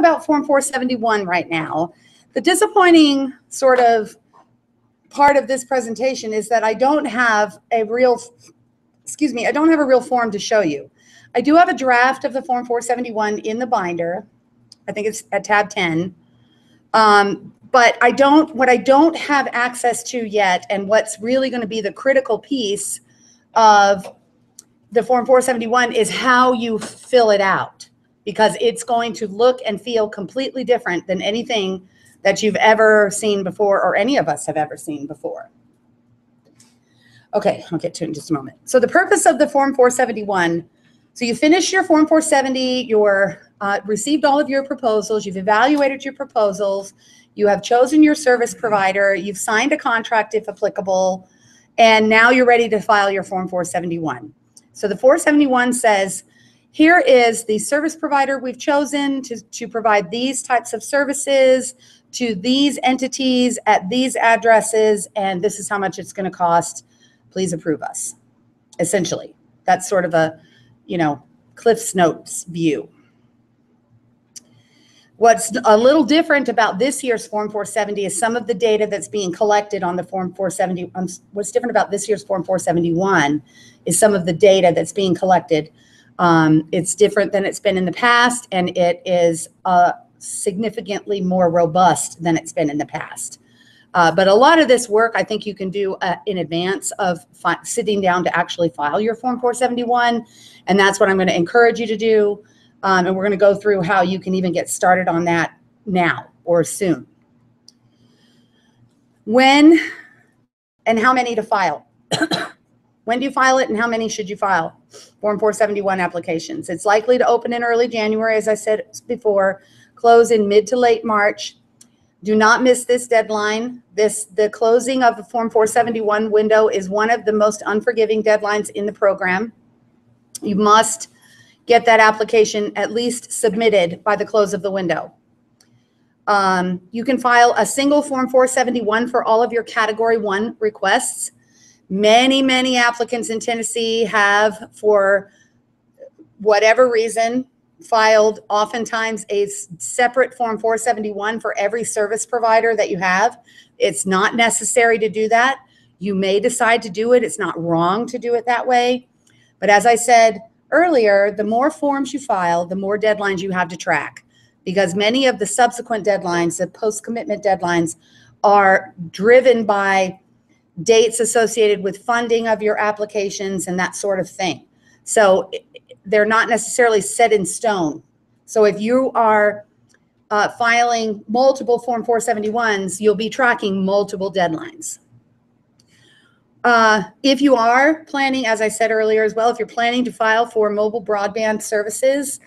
about Form 471 right now. The disappointing sort of part of this presentation is that I don't have a real, I don't have a real form to show you. I do have a draft of the Form 471 in the binder. I think it's at tab 10. But what I don't have access to yet, and what's really going to be the critical piece of the Form 471 is how you fill it out, because it's going to look and feel completely different than anything that you've ever seen before, or any of us have ever seen before. Okay, I'll get to it in just a moment. So the purpose of the Form 471, so you finish your Form 470, you're received all of your proposals, you've evaluated your proposals, you have chosen your service provider, you've signed a contract if applicable, and now you're ready to file your Form 471. So the 471 says, here is the service provider we've chosen to provide these types of services to these entities at these addresses, and this is how much it's going to cost. Please approve us. Essentially, that's sort of a, Cliff's Notes view. What's a little different about this year's Form 470 is some of the data that's being collected on the Form 470. What's different about this year's Form 471 is some of the data that's being collected. It's different than it's been in the past, and it is significantly more robust than it's been in the past. But a lot of this work I think you can do in advance of sitting down to actually file your Form 471, and that's what I'm going to encourage you to do. And we're going to go through how you can even get started on that now or soon. When and how many to file? When do you file it and how many should you file? Form 471 applications. It's likely to open in early January, as I said before, close in mid to late March. Do not miss this deadline. The closing of the Form 471 window is one of the most unforgiving deadlines in the program. You must get that application at least submitted by the close of the window. You can file a single Form 471 for all of your Category 1 requests. Many applicants in Tennessee have, for whatever reason, filed oftentimes a separate Form 471 for every service provider that you have. It's not necessary to do that. You may decide to do it. It's not wrong to do it that way. But as I said earlier, the more forms you file, the more deadlines you have to track, because many of the subsequent deadlines, the post-commitment deadlines, are driven by dates associated with funding of your applications and that sort of thing. So they're not necessarily set in stone. So if you are filing multiple Form 471s, you'll be tracking multiple deadlines. If you are planning, as I said earlier as well, if you're planning to file for mobile broadband services,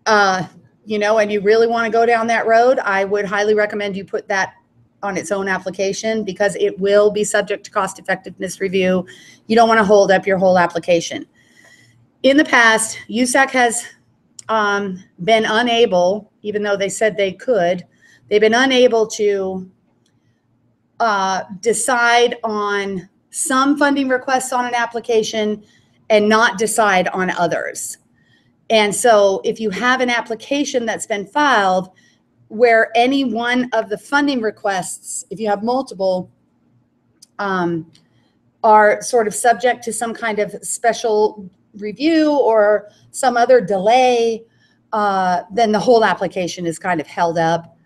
and you really want to go down that road, I would highly recommend you put that on its own application, because it will be subject to cost effectiveness review. You don't want to hold up your whole application. In the past, USAC has been unable, even though they said they could, they've been unable to decide on some funding requests on an application and not decide on others. And so if you have an application that's been filed where any one of the funding requests, if you have multiple, are sort of subject to some kind of special review or some other delay, then the whole application is kind of held up.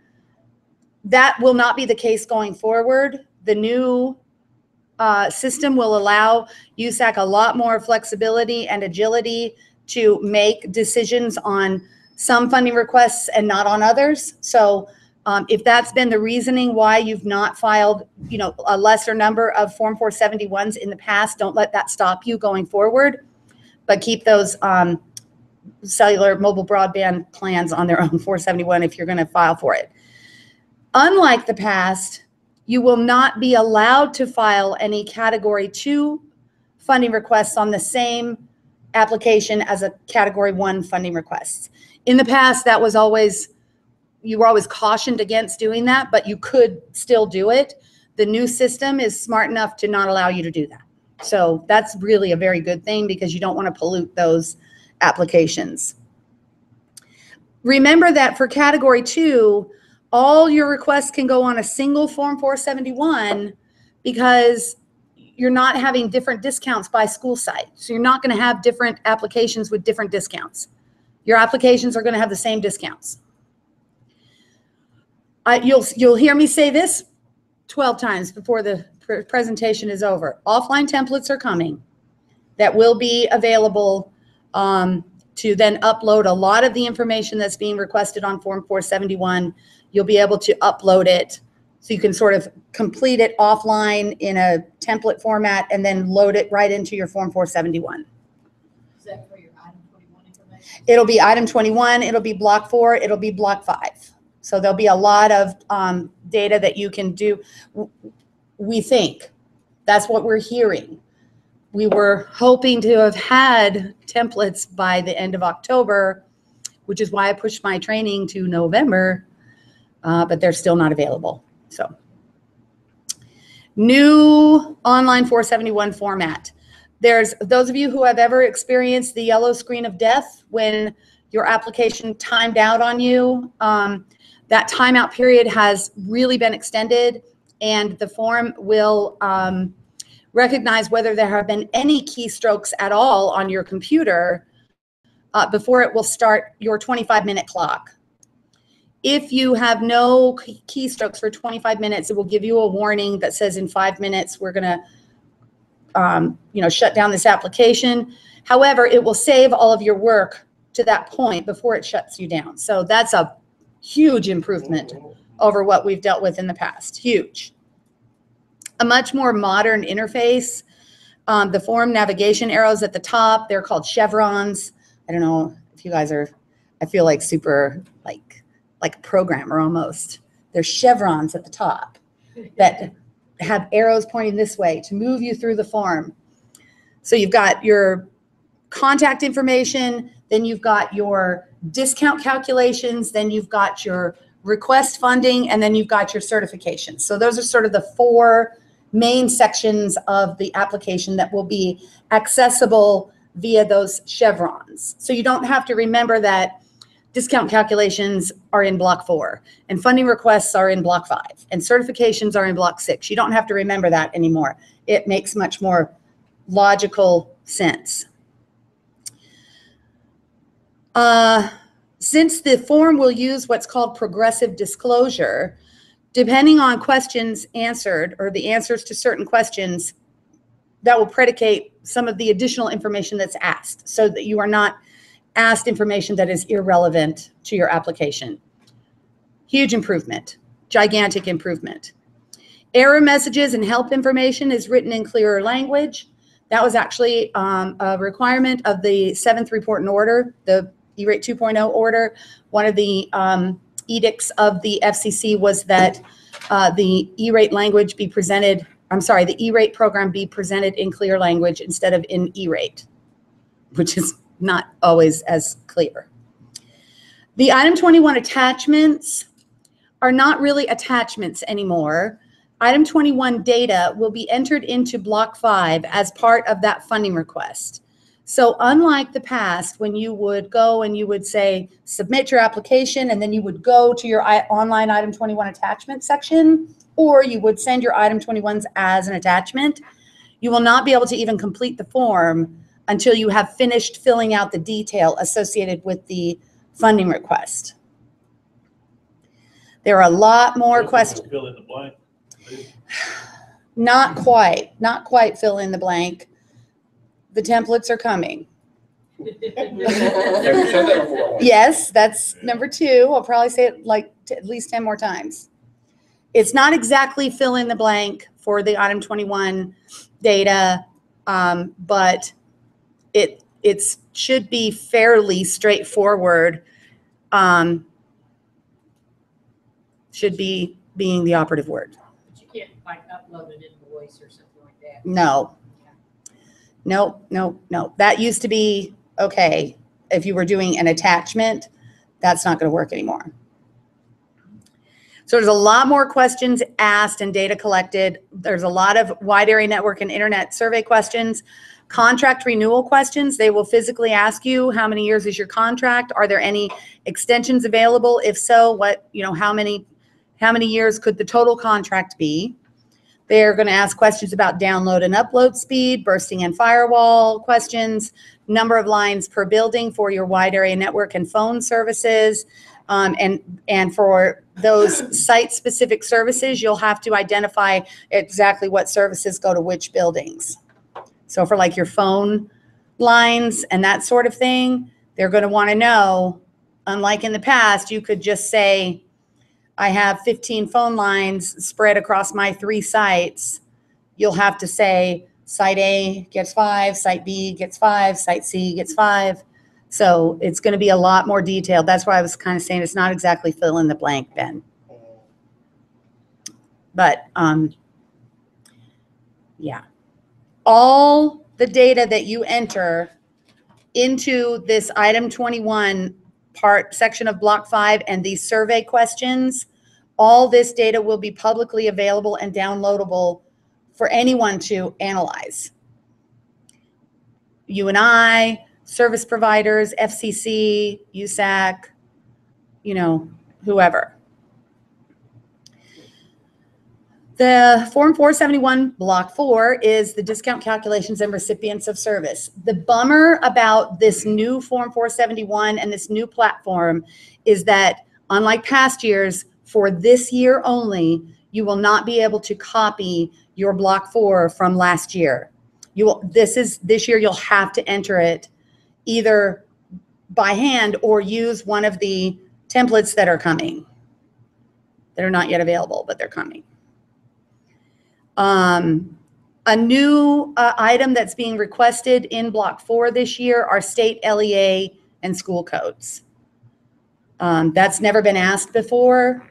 That will not be the case going forward. The new system will allow USAC a lot more flexibility and agility to make decisions on some funding requests and not on others. So if that's been the reasoning why you've not filed, a lesser number of Form 471s in the past, don't let that stop you going forward, but keep those cellular mobile broadband plans on their own 471 if you're going to file for it. Unlike the past, you will not be allowed to file any Category 2 funding requests on the same application as a Category 1 funding request. In the past, that was always, you were always cautioned against doing that, but you could still do it. The new system is smart enough to not allow you to do that. So that's really a very good thing, because you don't want to pollute those applications. Remember that for category 2, all your requests can go on a single Form 471 because you're not having different discounts by school site. So you're not going to have different applications with different discounts. Your applications are going to have the same discounts. You'll hear me say this 12 times before the presentation is over. Offline templates are coming that will be available to then upload a lot of the information that's being requested on Form 471. You'll be able to upload it so you can sort of complete it offline in a template format and then load it right into your Form 471. Is that for your item 21 information? It'll be item 21, it'll be block 4, it'll be block 5. So there'll be a lot of data that you can do. We think that's what we're hearing. We were hoping to have had templates by the end of October, which is why I pushed my training to November, but they're still not available. So new online 471 format. There's those of you who have ever experienced the yellow screen of death when your application timed out on you. That timeout period has really been extended, and the form will recognize whether there have been any keystrokes at all on your computer before it will start your 25-minute clock. If you have no keystrokes for 25 minutes, it will give you a warning that says in 5 minutes we're going to shut down this application. However, it will save all of your work to that point before it shuts you down. So that's a huge improvement over what we've dealt with in the past. Huge. A much more modern interface. The form navigation arrows at the top, they're called chevrons. I don't know if you guys are, I feel like super like a programmer almost. There's chevrons at the top that have arrows pointing this way to move you through the form. So you've got your contact information, then you've got your discount calculations, then you've got your request funding, and then you've got your certifications. So those are sort of the 4 main sections of the application that will be accessible via those chevrons. So you don't have to remember that discount calculations are in block 4 and funding requests are in block 5 and certifications are in block 6. You don't have to remember that anymore. It makes much more logical sense. Since the form will use what's called progressive disclosure, depending on questions answered or the answers to certain questions, that will predicate some of the additional information that's asked so that you are not asked information that is irrelevant to your application. Huge improvement, gigantic improvement. Error messages and help information is written in clearer language. That was actually a requirement of the 7th report and order, the E-rate 2.0 order. One of the edicts of the FCC was that the E-rate language be presented, the E-rate program be presented in clear language instead of in E-rate, which is not always as clear. The item 21 attachments are not really attachments anymore. Item 21 data will be entered into block 5 as part of that funding request. So unlike the past, when you would go and you would say, submit your application, and then you would go to your online item 21 attachment section, or you would send your item 21s as an attachment, you will not be able to even complete the form until you have finished filling out the detail associated with the funding request. There are a lot more questions. Fill in the blank. Not quite fill in the blank. The templates are coming. Have you said that before? Yes, that's number 2. I'll probably say it like at least 10 more times. It's not exactly fill in the blank for the item 21 data, but it should be fairly straightforward. Should be being the operative word. But you can't like upload an invoice or something like that. No. No. That used to be okay. If you were doing an attachment, that's not going to work anymore. So there's a lot more questions asked and data collected. There's a lot of wide area network and internet survey questions. Contract renewal questions, they will physically ask you, how many years is your contract? Are there any extensions available? If so, what, how many years could the total contract be? They're going to ask questions about download and upload speed, bursting and firewall questions, number of lines per building for your wide area network and phone services. And for those site-specific services, you'll have to identify exactly what services go to which buildings. So for like your phone lines and that sort of thing, they're going to want to know, unlike in the past, you could just say, I have 15 phone lines spread across my 3 sites. You'll have to say site A gets 5, site B gets 5, site C gets 5. So it's going to be a lot more detailed. That's why I was kind of saying it's not exactly fill in the blank, Ben. But yeah, all the data that you enter into this item 21 section of block 5 and these survey questions, all this data will be publicly available and downloadable for anyone to analyze. You and I, service providers, FCC, USAC, whoever. The Form 471 Block 4 is the discount calculations and recipients of service. The bummer about this new Form 471 and this new platform is that, unlike past years, for this year only, you will not be able to copy your Block 4 from last year. This year you'll have to enter it either by hand or use one of the templates that are coming. That are not yet available, but they're coming. A new item that's being requested in Block 4 this year are state LEA and school codes. That's never been asked before.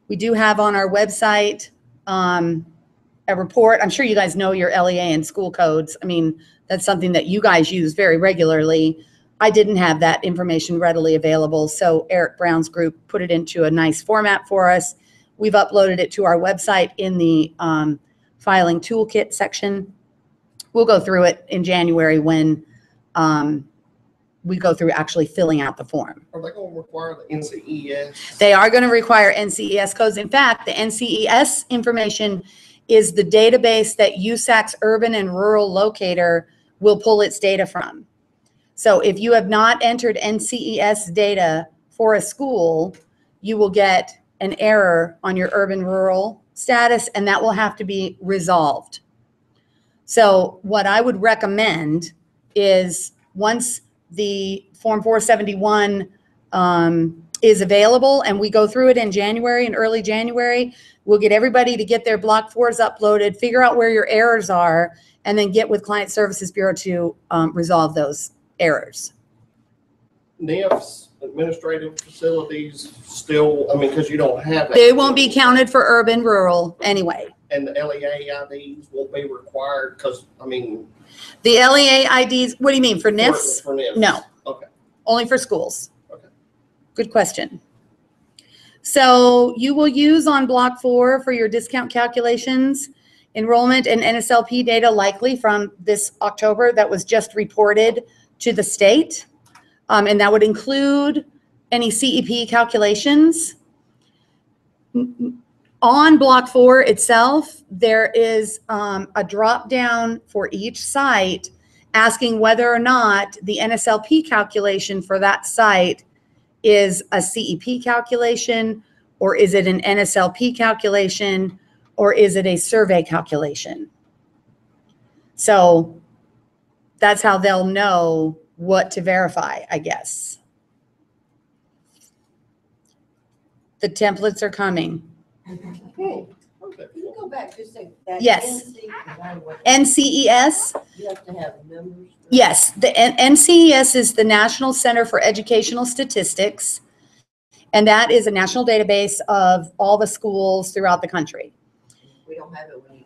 We do have on our website a report. I'm sure you guys know your LEA and school codes. I mean, that's something that you guys use very regularly. I didn't have that information readily available, so Eric Brown's group put it into a nice format for us. We've uploaded it to our website in the filing toolkit section. We'll go through it in January when we go through actually filling out the form. Are they going to require the NCES? They are going to require NCES codes. In fact, the NCES information is the database that USAC's urban and rural locator will pull its data from. So if you have not entered NCES data for a school, you will get an error on your urban rural status, and that will have to be resolved. So what I would recommend is once the Form 471 is available and we go through it in January, in early January, we'll get everybody to get their Block 4s uploaded, figure out where your errors are, and then get with Client Services Bureau to resolve those errors. NIFs, administrative facilities, still, because you don't have it. They won't be counted for urban, rural anyway. And the LEA IDs won't be required because, The LEA IDs, what do you mean, for NIFs? For NIFs. No. Okay. Only for schools. Okay. Good question. So you will use on Block 4 for your discount calculations, enrollment and NSLP data likely from this October that was just reported to the state. And that would include any CEP calculations. On Block 4 itself, there is a drop down for each site asking whether or not the NSLP calculation for that site is a CEP calculation, or is it an NSLP calculation, or is it a survey calculation? So that's how they'll know what to verify, I guess. The templates are coming. Can you go back just a second? Yes. NCES? You have to have numbers. Yes, the NCES is the National Center for Educational Statistics, and that is a national database of all the schools throughout the country. We don't have it when you.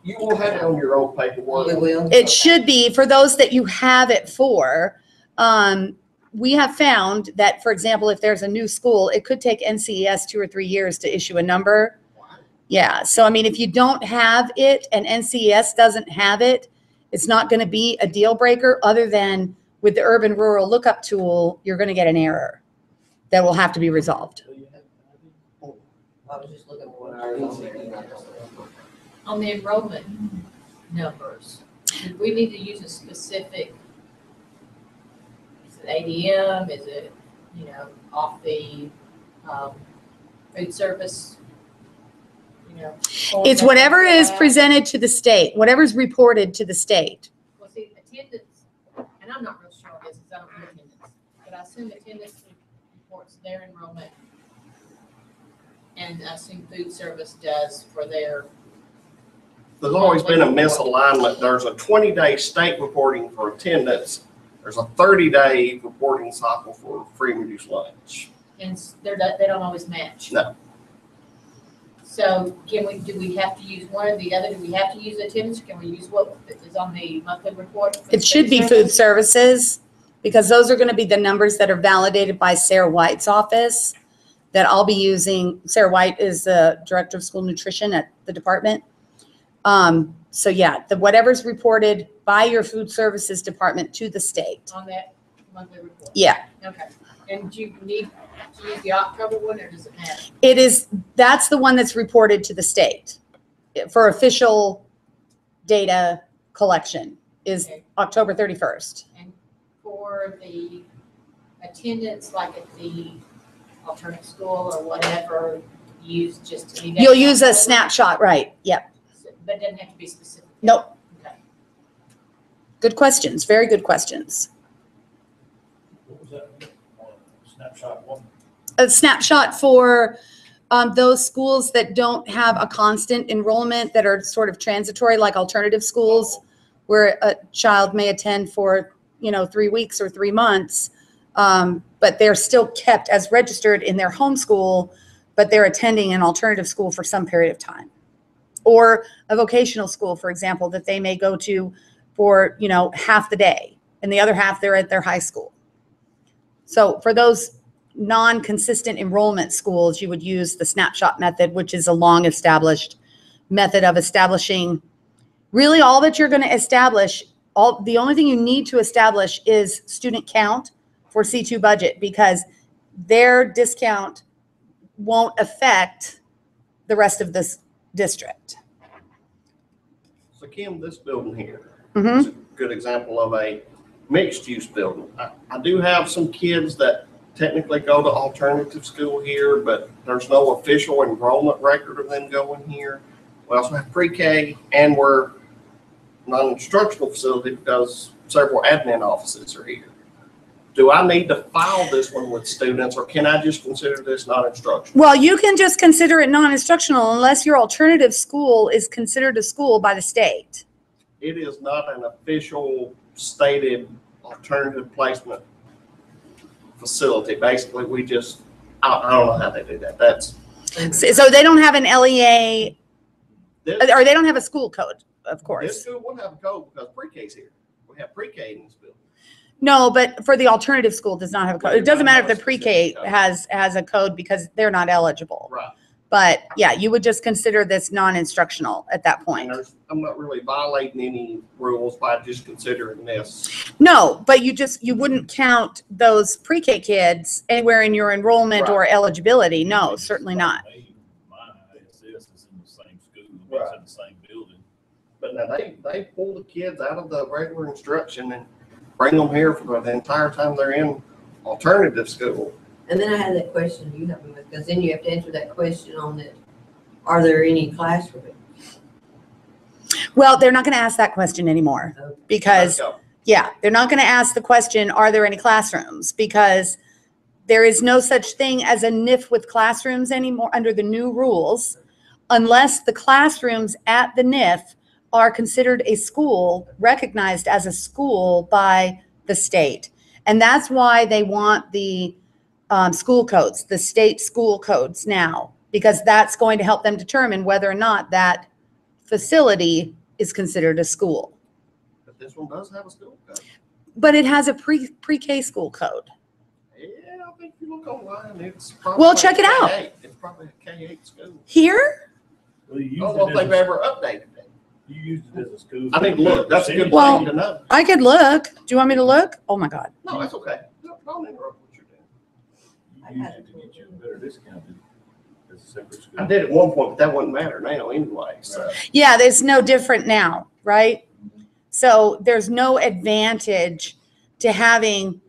You will have it on your own paperwork. We will. It should be for those that you have it for. we have found that, for example, if there's a new school, it could take NCES 2 or 3 years to issue a number. Yeah, so I mean, if you don't have it and NCES doesn't have it, it's not going to be a deal breaker, other than with the urban rural lookup tool, you're going to get an error that will have to be resolved. I was just looking for on the enrollment numbers. Do we need to use a specific, is it ADM, is it, you know, off the, food service? You know, It's whatever is presented to the state, whatever's reported to the state. Well, see, attendance, and I'm not real sure on this, because I don't do attendance, but I assume attendance reports their enrollment. And I assume food service does for their. There's always been a misalignment. There's a 20-day state reporting for attendance. There's a 30-day reporting cycle for free and reduced lunch. And they don't always match. No. So do we have to use one or the other? Do we have to use attendance? Can we use what is on the monthly report? for It should be food services, because those are going to be the numbers that are validated by Sarah White's office that I'll be using. Sarah White is the director of school nutrition at the department. So yeah, whatever's reported by your food services department to the state. On that monthly report? Yeah, Okay. And do you need to use the October one, or does it matter? that's the one that's reported to the state for official data collection is Okay. October 31st. And for the attendance, like at the alternate school or whatever, use just. You'll use a snapshot, right? Yep. But it doesn't have to be specific. Nope. Okay. Good questions. Very good questions. What was that? Snapshot one? A snapshot for those schools that don't have a constant enrollment, that are sort of transitory, like alternative schools, where a child may attend for, 3 weeks or 3 months, but they're still kept as registered in their home school, but they're attending an alternative school for some period of time. Or a vocational school, for example, that they may go to for, half the day, and the other half they're at their high school. So for those non-consistent enrollment schools, you would use the snapshot method, which is a long-established method of establishing really all that you're going to establish. The only thing you need to establish is student count for C2 budget, because their discount won't affect the rest of this district. So Kim, this building here Mhm. is a good example of a mixed-use building. I do have some kids that technically go to alternative school here, but there's no official enrollment record of them going here. We also have pre-K, and we're non-instructional facility because several admin offices are here. Do I need to file this one with students, or can I just consider this non-instructional? Well, you can just consider it non-instructional unless your alternative school is considered a school by the state. It is not an official stated alternative placement facility. Basically, we just, I don't know how they do that. That's. So they don't have an LEA, This, or they don't have a school code, of this course. school would have a code because pre-K's here. We have pre-K in this building. No, but for the alternative school does not have a code. It doesn't matter if the pre-K has a code, because they're not eligible. Right. But yeah, you would just consider this non-instructional at that And point. I'm not really violating any rules by just considering this. No, but you wouldn't count those pre-K kids anywhere in your enrollment or eligibility. No, certainly not. My ISS is in the same school, Right. it's in the same building. But now they pull the kids out of the regular instruction and bring them here for the entire time they're in alternative school. And then I had that question you helped me with, because then you have to answer that question on that, are there any classrooms? Well, they're not going to ask that question anymore, because Let's go. yeah, they're not going to ask the question, are there any classrooms? Because there is no such thing as a NIF with classrooms anymore under the new rules, unless the classrooms at the NIF are considered a school, recognized as a school by the state. And that's why they want the school codes, the state school codes now, because that's going to help them determine whether or not that facility is considered a school. But this one does have a school code. But it has a pre-K school code. you look online, it's probably. Well, check it out. K8. It's probably a K-8 school. Here? Well, I you don't used know if it they've as a, ever updated it. you used it as a school. I think, look, that's a good Well- thing to know. I could look. Do you want me to look? Oh my God. No, that's okay. Don't interrupt what you're doing. You used it to get you a better discount as a separate school. I did at one point, but that wouldn't matter now anyway, so. Yeah, there's no different now, right? So there's no advantage to having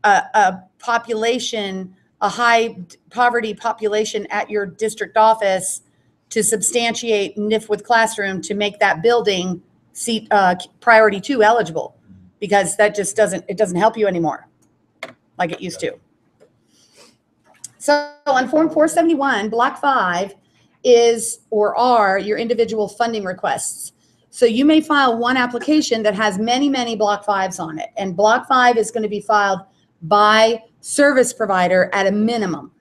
a population, a high poverty population at your district office to substantiate Nifwith Classroom to make that building seat priority 2 eligible, because that just doesn't help you anymore like it used to. So on Form 471, Block 5 is or are your individual funding requests. So you may file one application that has many, many Block 5s on it. And Block 5 is going to be filed by service provider at a minimum.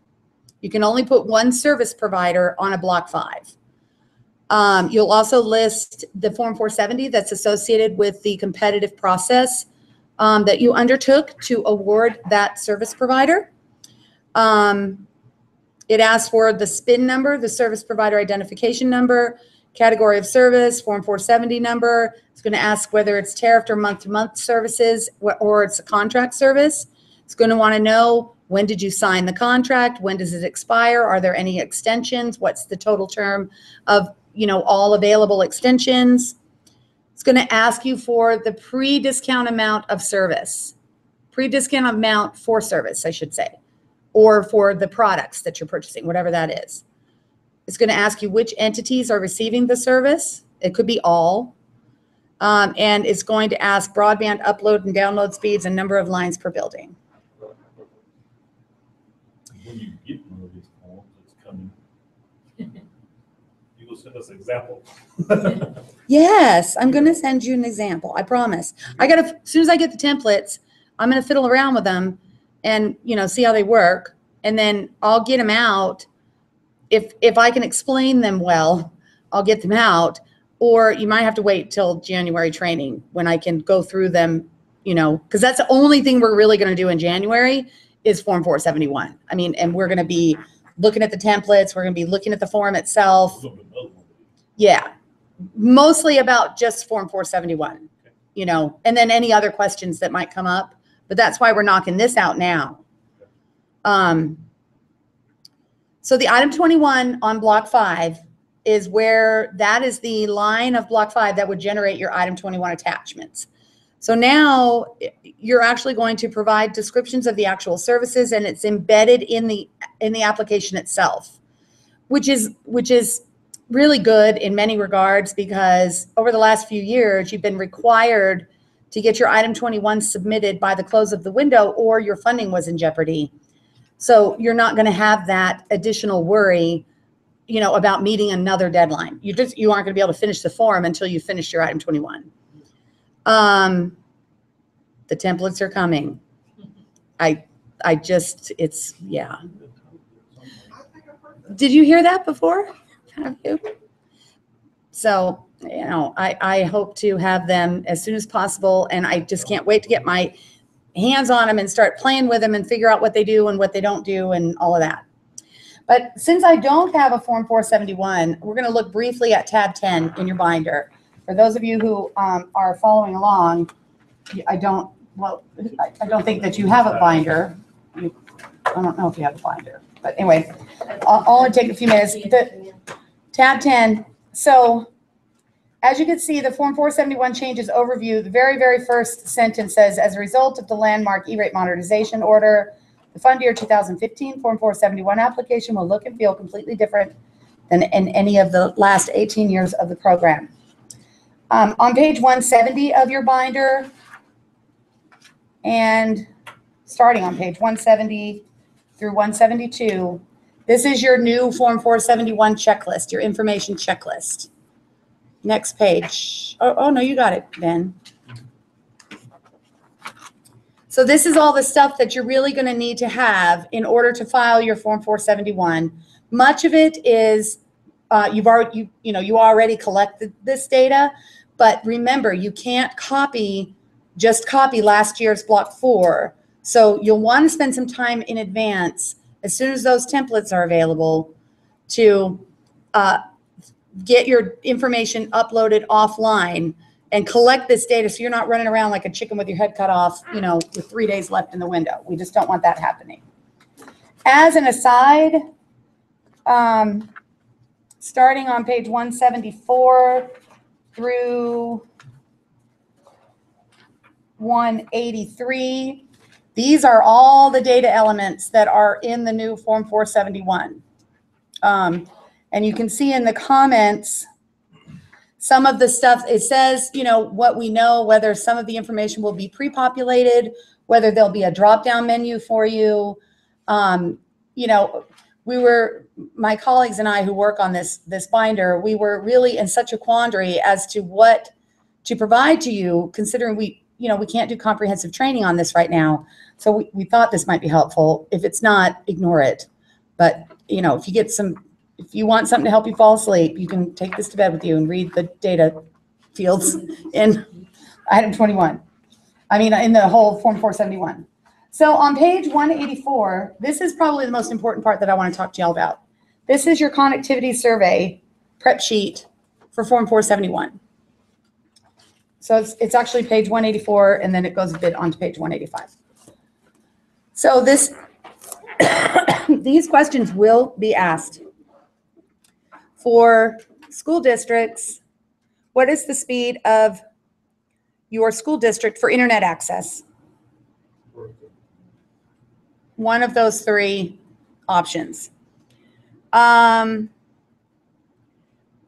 You can only put one service provider on a Block 5. You'll also list the Form 470 that's associated with the competitive process that you undertook to award that service provider. It asks for the SPIN number, the service provider identification number, category of service, Form 470 number. It's going to ask whether it's tariffed or month-to-month services or it's a contract service. It's going to want to know, when did you sign the contract? When does it expire? Are there any extensions? What's the total term of, all available extensions? It's going to ask you for the pre-discount amount of service, pre-discount amount for service, I should say, or for the products that you're purchasing, whatever that is. It's going to ask you which entities are receiving the service. It could be all. And it's going to ask broadband upload and download speeds and number of lines per building. When you get one of these forms, it's coming. You will send us an example. Yes, I'm going to send you an example. I promise. As soon as I get the templates, I'm going to fiddle around with them and, see how they work. And then I'll get them out. If I can explain them well, I'll get them out. Or you might have to wait till January training when I can go through them, because that's the only thing we're really going to do in January is Form 471. And we're going to be looking at the templates. We're going to be looking at the form itself. Yeah, mostly about just Form 471, and then any other questions that might come up. But that's why we're knocking this out now. So the item 21 on Block 5 is where that is the line of Block 5 that would generate your item 21 attachments. So now you're actually going to provide descriptions of the actual services, and it's embedded in the application itself, which is really good in many regards, because over the last few years you've been required to get your item 21 submitted by the close of the window, or your funding was in jeopardy. So you're not going to have that additional worry, about meeting another deadline. You aren't going to be able to finish the form until you finish your item 21. The templates are coming. Yeah. Did you hear that before? Have you? So, I hope to have them as soon as possible, and I just can't wait to get my hands on them and start playing with them and figure out what they do and what they don't do and all of that. But since I don't have a Form 471, we're going to look briefly at tab 10 in your binder. For those of you who are following along, I don't think that you have a binder. I don't know if you have a binder, but anyway, I'll only take a few minutes. Tab 10. So as you can see, the Form 471 changes overview. The very, very first sentence says, as a result of the landmark E-rate modernization order, the fund year 2015 Form 471 application will look and feel completely different than in any of the last 18 years of the program. On page 170 of your binder, and starting on page 170 through 172, this is your new Form 471 checklist, your information checklist. Next page. Oh no, you got it, Ben. So this is all the stuff that you're really going to need to have in order to file your Form 471. Much of it is you already collected this data, but remember, you can't just copy last year's Block 4 So you'll want to spend some time in advance, as soon as those templates are available, to get your information uploaded offline and collect this data so you're not running around like a chicken with your head cut off, you know, with 3 days left in the window. We just don't want that happening. As an aside, starting on page 174 through 183, these are all the data elements that are in the new Form 471. And you can see in the comments, some of the stuff, it says, you know, what we know, whether some of the information will be pre-populated, whether there'll be a drop-down menu for you. You know, my colleagues and I who work on this binder, we were really in such a quandary as to what to provide to you, considering we can't do comprehensive training on this right now. So we thought this might be helpful. If it's not, ignore it. But, you know, if you want something to help you fall asleep, you can take this to bed with you and read the data fields in item 21. I mean, in the whole Form 471. So on page 184, this is probably the most important part that I want to talk to y'all about. This is your connectivity survey prep sheet for Form 471. So it's actually page 184, and then it goes a bit onto page 185. So these questions will be asked. For school districts, what is the speed of your school district for internet access? One of those three options.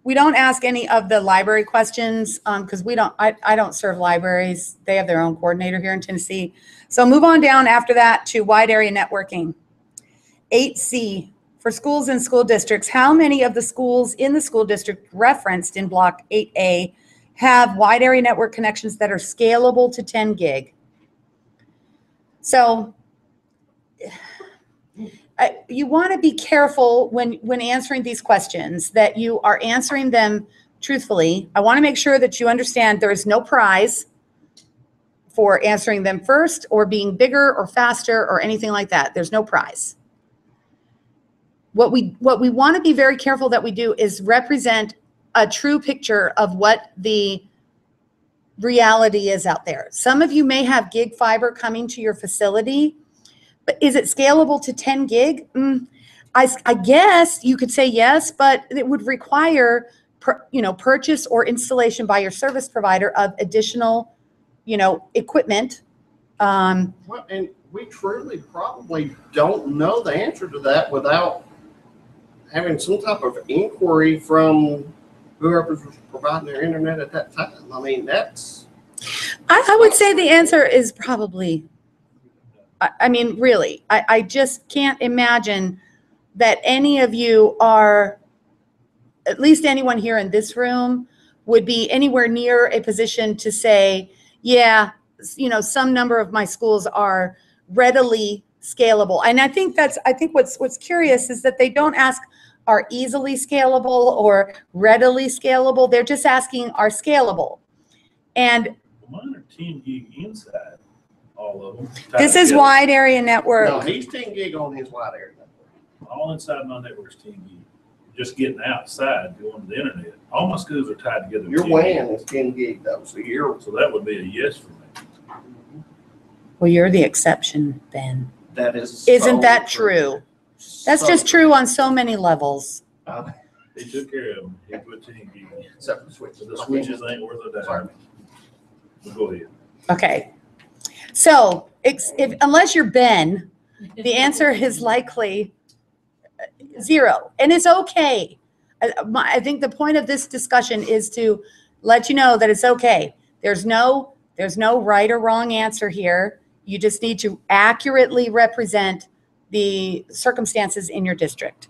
We don't ask any of the library questions because I don't serve libraries. They have their own coordinator here in Tennessee. So move on down after that to wide area networking. 8C, for schools and school districts, how many of the schools in the school district referenced in block 8A have wide area network connections that are scalable to 10 gig? So you want to be careful when answering these questions, that you are answering them truthfully. I want to make sure that you understand there is no prize for answering them first or being bigger or faster or anything like that. There's no prize. What we want to be very careful that we do is represent a true picture of what the reality is out there. Some of you may have gig fiber coming to your facility, but is it scalable to 10 gig? I guess you could say yes, but it would require purchase or installation by your service provider of additional equipment. Well, and we truly probably don't know the answer to that without having some type of inquiry from whoever was providing their internet at that time. I mean, I would say the answer is probably, I mean, really, I just can't imagine that any of you are, at least anyone here in this room, would be anywhere near a position to say, yeah, some number of my schools are readily scalable. And I think what's curious is that they don't ask are easily scalable or readily scalable. They're just asking are scalable. And mine are 10 gig inside, all of them. This is wide area network. No, he's 10 gig on his wide area network. All inside my network is 10 gig. Just getting outside, going to the internet. All my schools are tied together. Your WAN is 10 gig though, so that would be a yes for me. Well, you're the exception, Ben. That is. Isn't that true? That's just true on so many levels. He took care of them. He put 10 gig in. Except for the switches. The switches ain't worth a dime. Sorry. But go ahead. Okay. So unless you're Ben, the answer is likely 0. And it's okay. I think the point of this discussion is to let you know that it's okay. There's no right or wrong answer here. You just need to accurately represent the circumstances in your district.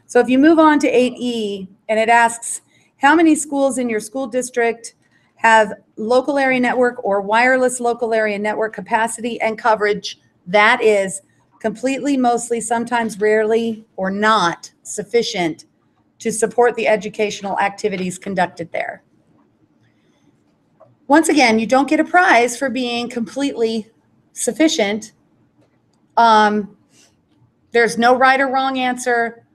So if you move on to 8E, and it asks, how many schools in your school district have local area network or wireless local area network capacity and coverage that is completely, mostly, sometimes, rarely, or not sufficient to support the educational activities conducted there? Once again, you don't get a prize for being completely sufficient. There's no right or wrong answer.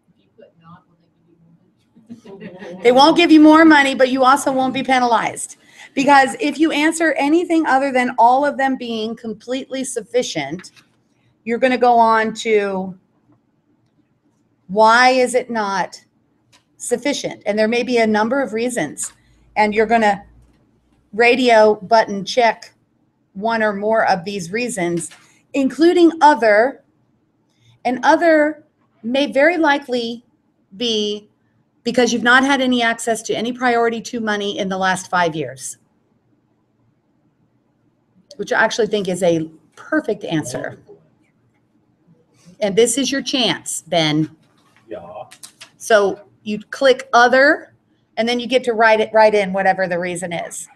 If you put not, will they give you more money? They won't give you more money, but you also won't be penalized. Because if you answer anything other than all of them being completely sufficient, you're going to go on to why is it not sufficient? And there may be a number of reasons. And you're going to radio button check one or more of these reasons, including other. And other may very likely be because you've not had any access to any priority 2 money in the last 5 years, which I actually think is a perfect answer. And this is your chance, Ben. Yeah. So you click other, and then you get to write in whatever the reason is.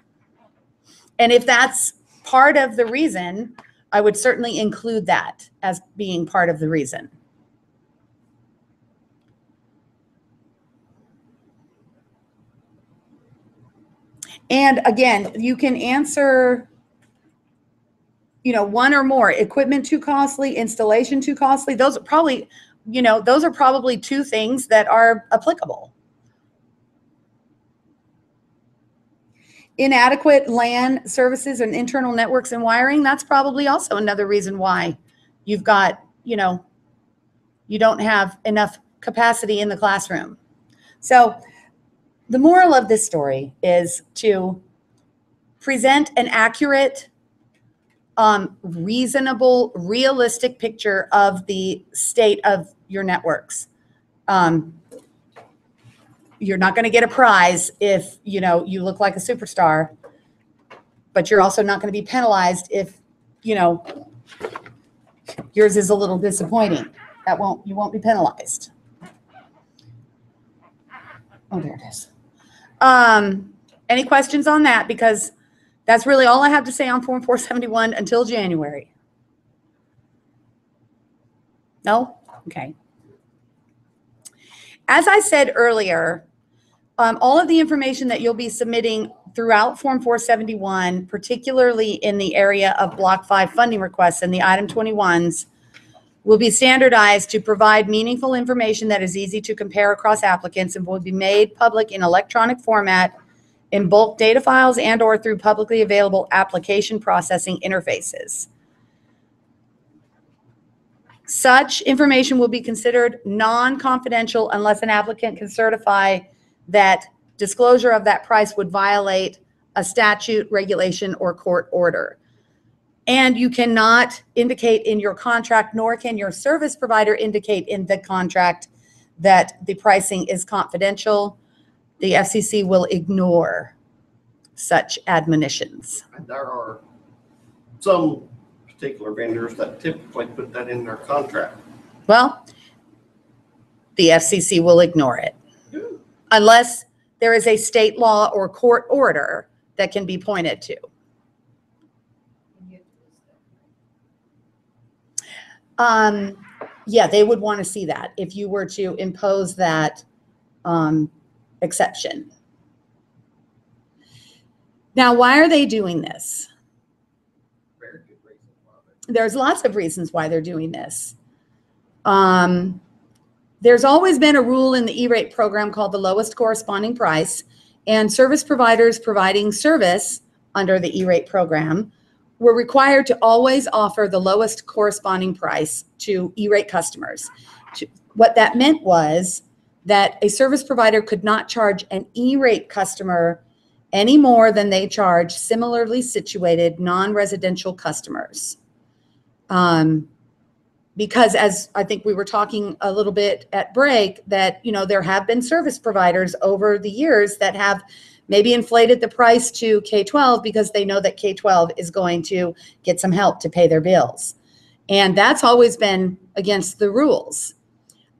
And if that's part of the reason, I would certainly include that as being part of the reason. And again, you can answer, one or more. Equipment too costly, installation too costly. Those are probably, those are probably 2 things that are applicable. Inadequate LAN services and internal networks and wiring, that's probably also another reason why you've got, you don't have enough capacity in the classroom. So the moral of this story is to present an accurate, reasonable, realistic picture of the state of your networks. You're not going to get a prize if, you look like a superstar, but you're also not going to be penalized if, yours is a little disappointing. You won't be penalized. Oh, there it is. Any questions on that? Because that's really all I have to say on Form 471 until January. No? Okay. As I said earlier, all of the information that you'll be submitting throughout Form 471, particularly in the area of Block 5 funding requests and the Item 21s, will be standardized to provide meaningful information that is easy to compare across applicants and will be made public in electronic format in bulk data files and or through publicly available application processing interfaces. Such information will be considered non-confidential unless an applicant can certify that disclosure of that price would violate a statute, regulation, or court order. And you cannot indicate in your contract, nor can your service provider indicate in the contract that the pricing is confidential. The FCC will ignore such admonitions. And there are some particular vendors that typically put that in their contract. Well, the FCC will ignore it unless there is a state law or court order that can be pointed to. Yeah, they would want to see that if you were to impose that exception. Now, why are they doing this? Very good reason why. There's lots of reasons why they're doing this. There's always been a rule in the E-rate program called the lowest corresponding price, and service providers providing service under the E-rate program were required to always offer the lowest corresponding price to E-rate customers. What that meant was that a service provider could not charge an E-rate customer any more than they charge similarly situated non-residential customers. Because as I think we were talking a little bit at break, that, there have been service providers over the years that have maybe inflated the price to K-12 because they know that K-12 is going to get some help to pay their bills. And that's always been against the rules.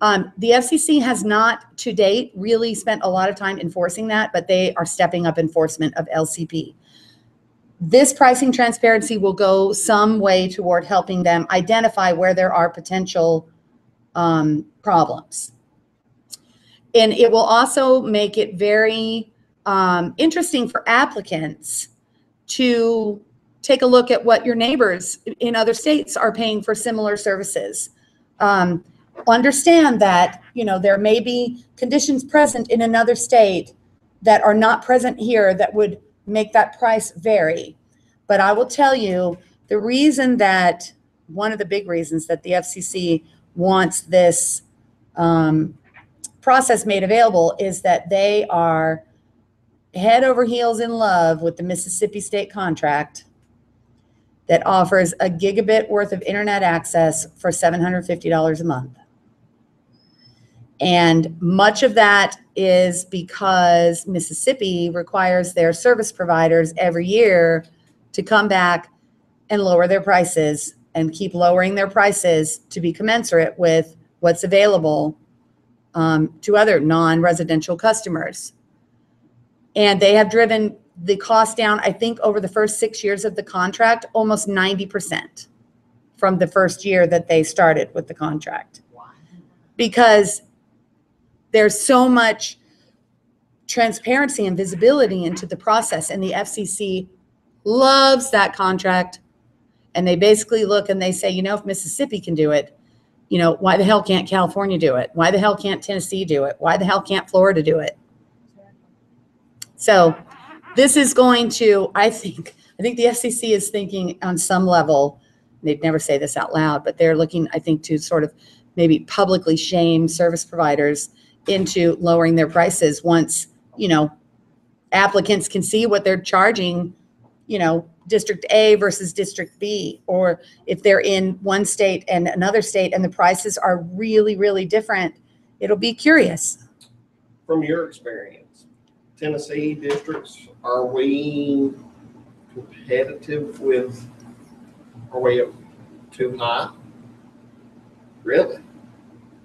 The FCC has not to date really spent a lot of time enforcing that, but they are stepping up enforcement of LCP. This pricing transparency will go some way toward helping them identify where there are potential problems. And it will also make it very interesting for applicants to take a look at what your neighbors in other states are paying for similar services. Understand that, you know, there may be conditions present in another state that are not present here that would make that price vary. But I will tell you, the reason that, one of the big reasons that the FCC wants this process made available is that they are head over heels in love with the Mississippi State contract that offers a gigabit worth of internet access for $750 a month. And much of that is because Mississippi requires their service providers every year to come back and lower their prices and keep lowering their prices to be commensurate with what's available to other non-residential customers. And they have driven the cost down, I think, over the first 6 years of the contract, almost 90% from the first year that they started with the contract. Because there's so much transparency and visibility into the process, and the FCC loves that contract. And they basically look and they say, you know, if Mississippi can do it, you know, why the hell can't California do it? Why the hell can't Tennessee do it? Why the hell can't Florida do it? So this is going to, I think the FCC is thinking on some level, they'd never say this out loud, but they're looking, I think, to sort of maybe publicly shame service providers into lowering their prices once, you know, applicants can see what they're charging, you know, District A versus District B, or if they're in one state and another state and the prices are really, really different, it'll be curious. From your experience, Tennessee districts, are we competitive with, are we too high? Really?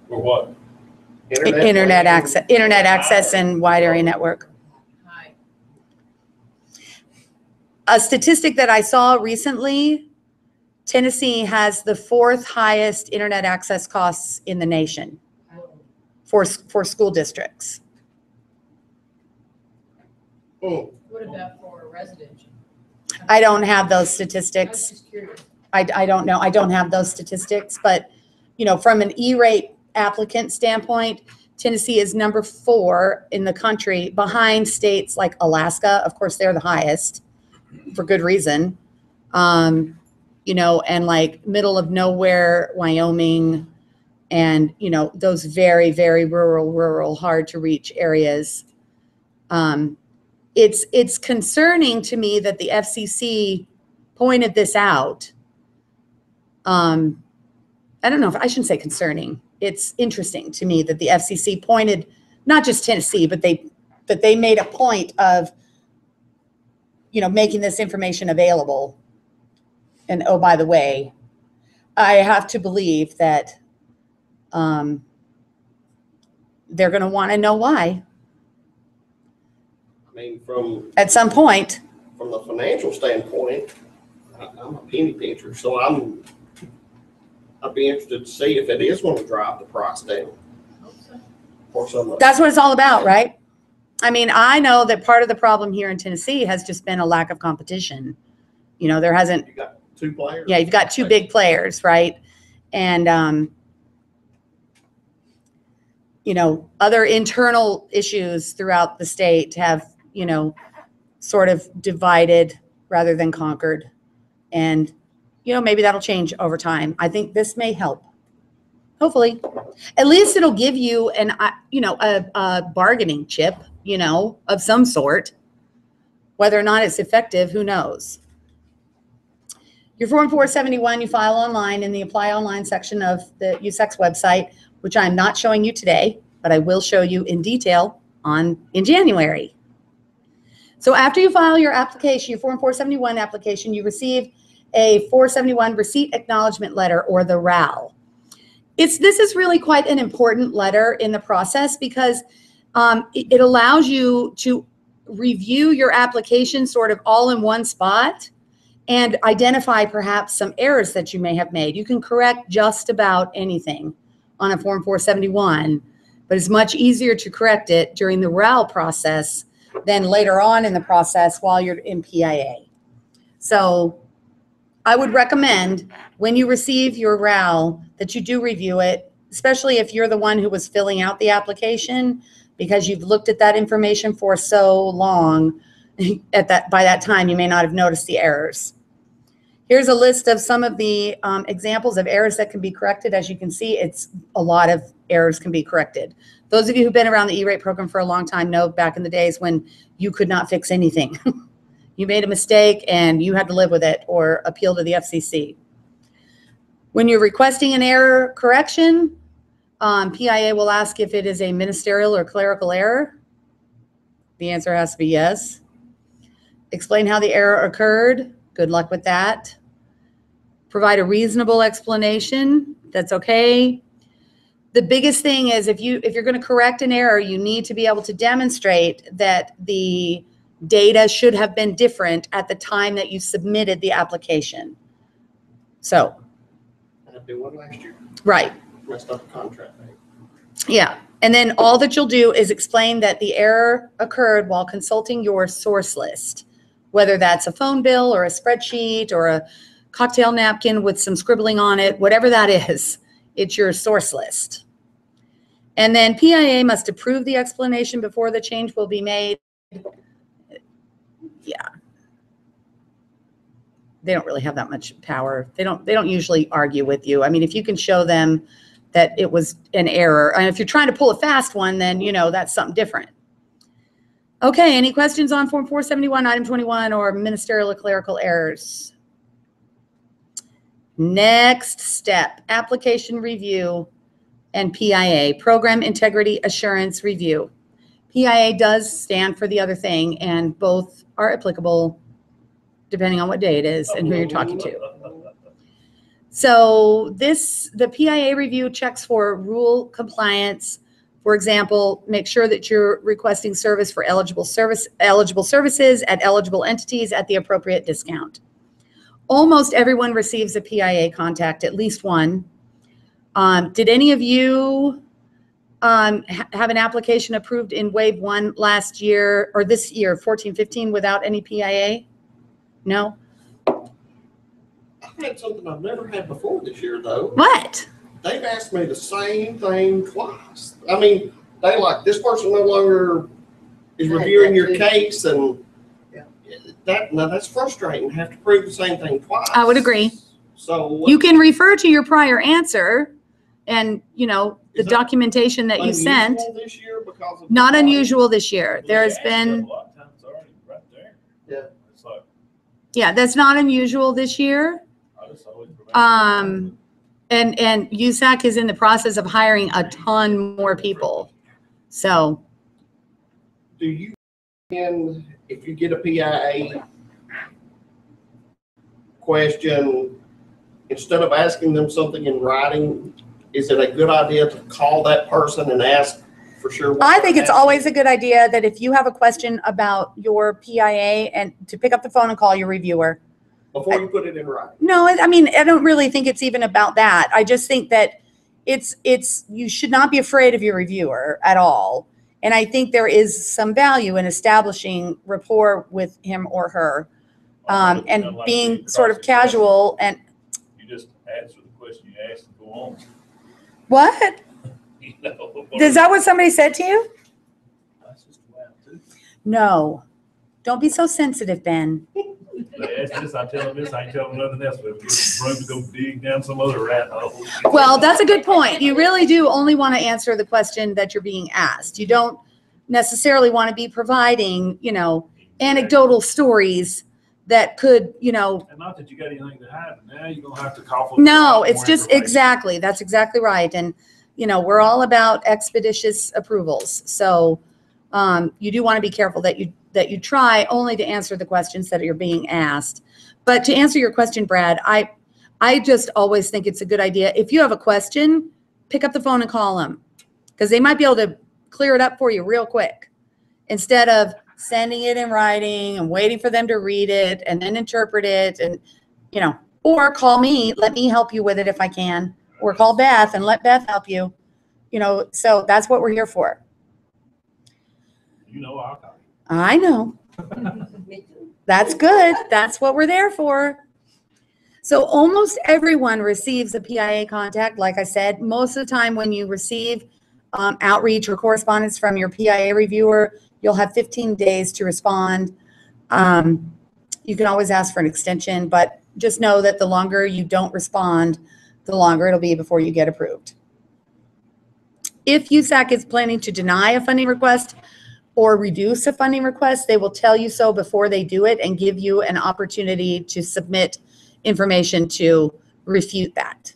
For what? Internet access and wide area network. Hi. A statistic that I saw recently, Tennessee has the 4th highest internet access costs in the nation for school districts. Hmm. What about for residential? I don't have those I was statistics. just curious. I don't know. I don't have those statistics, but, you know, from an E-rate applicant standpoint, Tennessee is number 4 in the country, behind states like Alaska. Of course, they're the highest for good reason. You know, and like middle of nowhere, Wyoming, and, you know, those very, very rural, hard to reach areas. It's concerning to me that the FCC pointed this out. I don't know if I shouldn't say concerning. It's interesting to me that the FCC pointed, not just Tennessee, but they made a point of, you know, making this information available. And oh, by the way, I have to believe that they're going to want to know why I mean, from at some point. the financial standpoint, I'm a penny pincher, so I'd be interested to see if it is going to drive the price down Hope so. for some of That's what it's all about, right? I mean, I know that part of the problem here in Tennessee has just been a lack of competition. You know, there hasn't, You got 2 players? yeah, you've got 2 big players, right? And, you know, other internal issues throughout the state have, you know, sort of divided rather than conquered. And, you know, maybe that'll change over time. I think this may help. Hopefully. At least it'll give you you know, a bargaining chip, you know, of some sort. Whether or not it's effective, who knows? Your Form 471, you file online in the Apply Online section of the USEX website, which I'm not showing you today, but I will show you in detail in January. So after you file your application, your Form 471 application, you receive a 471 Receipt Acknowledgement Letter, or the RAL. This is really quite an important letter in the process because it allows you to review your application sort of all in one spot and identify perhaps some errors that you may have made. You can correct just about anything on a Form 471, but it's much easier to correct it during the RAL process than later on in the process while you're in PIA. So I would recommend when you receive your RAL that you do review it, especially if you're the one who was filling out the application, because you've looked at that information for so long. By that time, you may not have noticed the errors. Here's a list of some of the examples of errors that can be corrected. As you can see, it's a lot of errors can be corrected. Those of you who've been around the E-rate program for a long time know back in the days when you could not fix anything. You made a mistake and you had to live with it or appeal to the FCC. When you're requesting an error correction, PIA will ask if it is a ministerial or clerical error. The answer has to be yes. Explain how the error occurred. Good luck with that. Provide a reasonable explanation. That's okay. The biggest thing is if you're going to correct an error, you need to be able to demonstrate that the data should have been different at the time that you submitted the application. So, I did one last year. right. Messed up the contract. Yeah. And then all that you'll do is explain that the error occurred while consulting your source list, whether that's a phone bill or a spreadsheet or a cocktail napkin with some scribbling on it, whatever that is, it's your source list. And then PIA must approve the explanation before the change will be made. Yeah. They don't really have that much power. They don't usually argue with you. I mean, if you can show them that it was an error, and if you're trying to pull a fast one, then, you know, that's something different. Okay, any questions on Form 471, Item 21, or ministerial or clerical errors? Next step, application review and PIA, Program Integrity Assurance Review. PIA does stand for the other thing, and both are applicable depending on what day it is and who you're talking to. So the PIA review checks for rule compliance. For example, make sure that you're requesting service for eligible services at eligible entities at the appropriate discount. Almost everyone receives a PIA contact, at least one. Did any of you have an application approved in Wave 1 last year or this year, 14-15, without any PIA? No? I've had something I've never had before this year, though. What? They've asked me the same thing twice. I mean, they like, this person no longer is reviewing your case, and that's frustrating, have to prove the same thing twice. I would agree. So You can refer to your prior answer and, you know, the Is that documentation that you sent. unusual this year because of Not the unusual this year. They There's ask you been, a lot of times already right there. Yeah. It's like, yeah, that's not unusual this year. I just always remember. And USAC is in the process of hiring a ton more people. So, Do you, if you get a PIA question, instead of asking them something in writing, is it a good idea to call that person and ask for sure? what I think they're it's always a good idea that if you have a question about your PIA and to pick up the phone and call your reviewer. before you put it in writing. No, I mean, I don't really think it's even about that. I just think that you should not be afraid of your reviewer at all. And I think there is some value in establishing rapport with him or her, and being sort of casual and. You just answer the question you asked and go on. What? You know, Is that what somebody said to you? That's just wow, too. No. Don't be so sensitive, Ben. They ask this, I tell them this, I ain't telling them nothing else. We'll give them room to go dig down some other rat hole. Well, that's a good point. You really do only want to answer the question that you're being asked. You don't necessarily want to be providing, you know, anecdotal stories that could, you know. And not that you got anything to hide, but now you're gonna have to cough up. No, more it's just information. exactly. That's exactly right. And, you know, we're all about expeditious approvals. So you do want to be careful that you try only to answer the questions that you're being asked. But to answer your question, Brad, I just always think it's a good idea. If you have a question, pick up the phone and call them, because they might be able to clear it up for you real quick instead of sending it in writing and waiting for them to read it and then interpret it, and, you know, or call me, let me help you with it if I can, or call Beth and let Beth help you, you know. So that's what we're here for. You know, I'll call I know. That's good. That's what we're there for. So almost everyone receives a PIA contact. Like I said, most of the time when you receive outreach or correspondence from your PIA reviewer, you'll have 15 days to respond. You can always ask for an extension, but just know that the longer you don't respond, the longer it'll be before you get approved. If USAC is planning to deny a funding request or reduce a funding request, they will tell you so before they do it and give you an opportunity to submit information to refute that.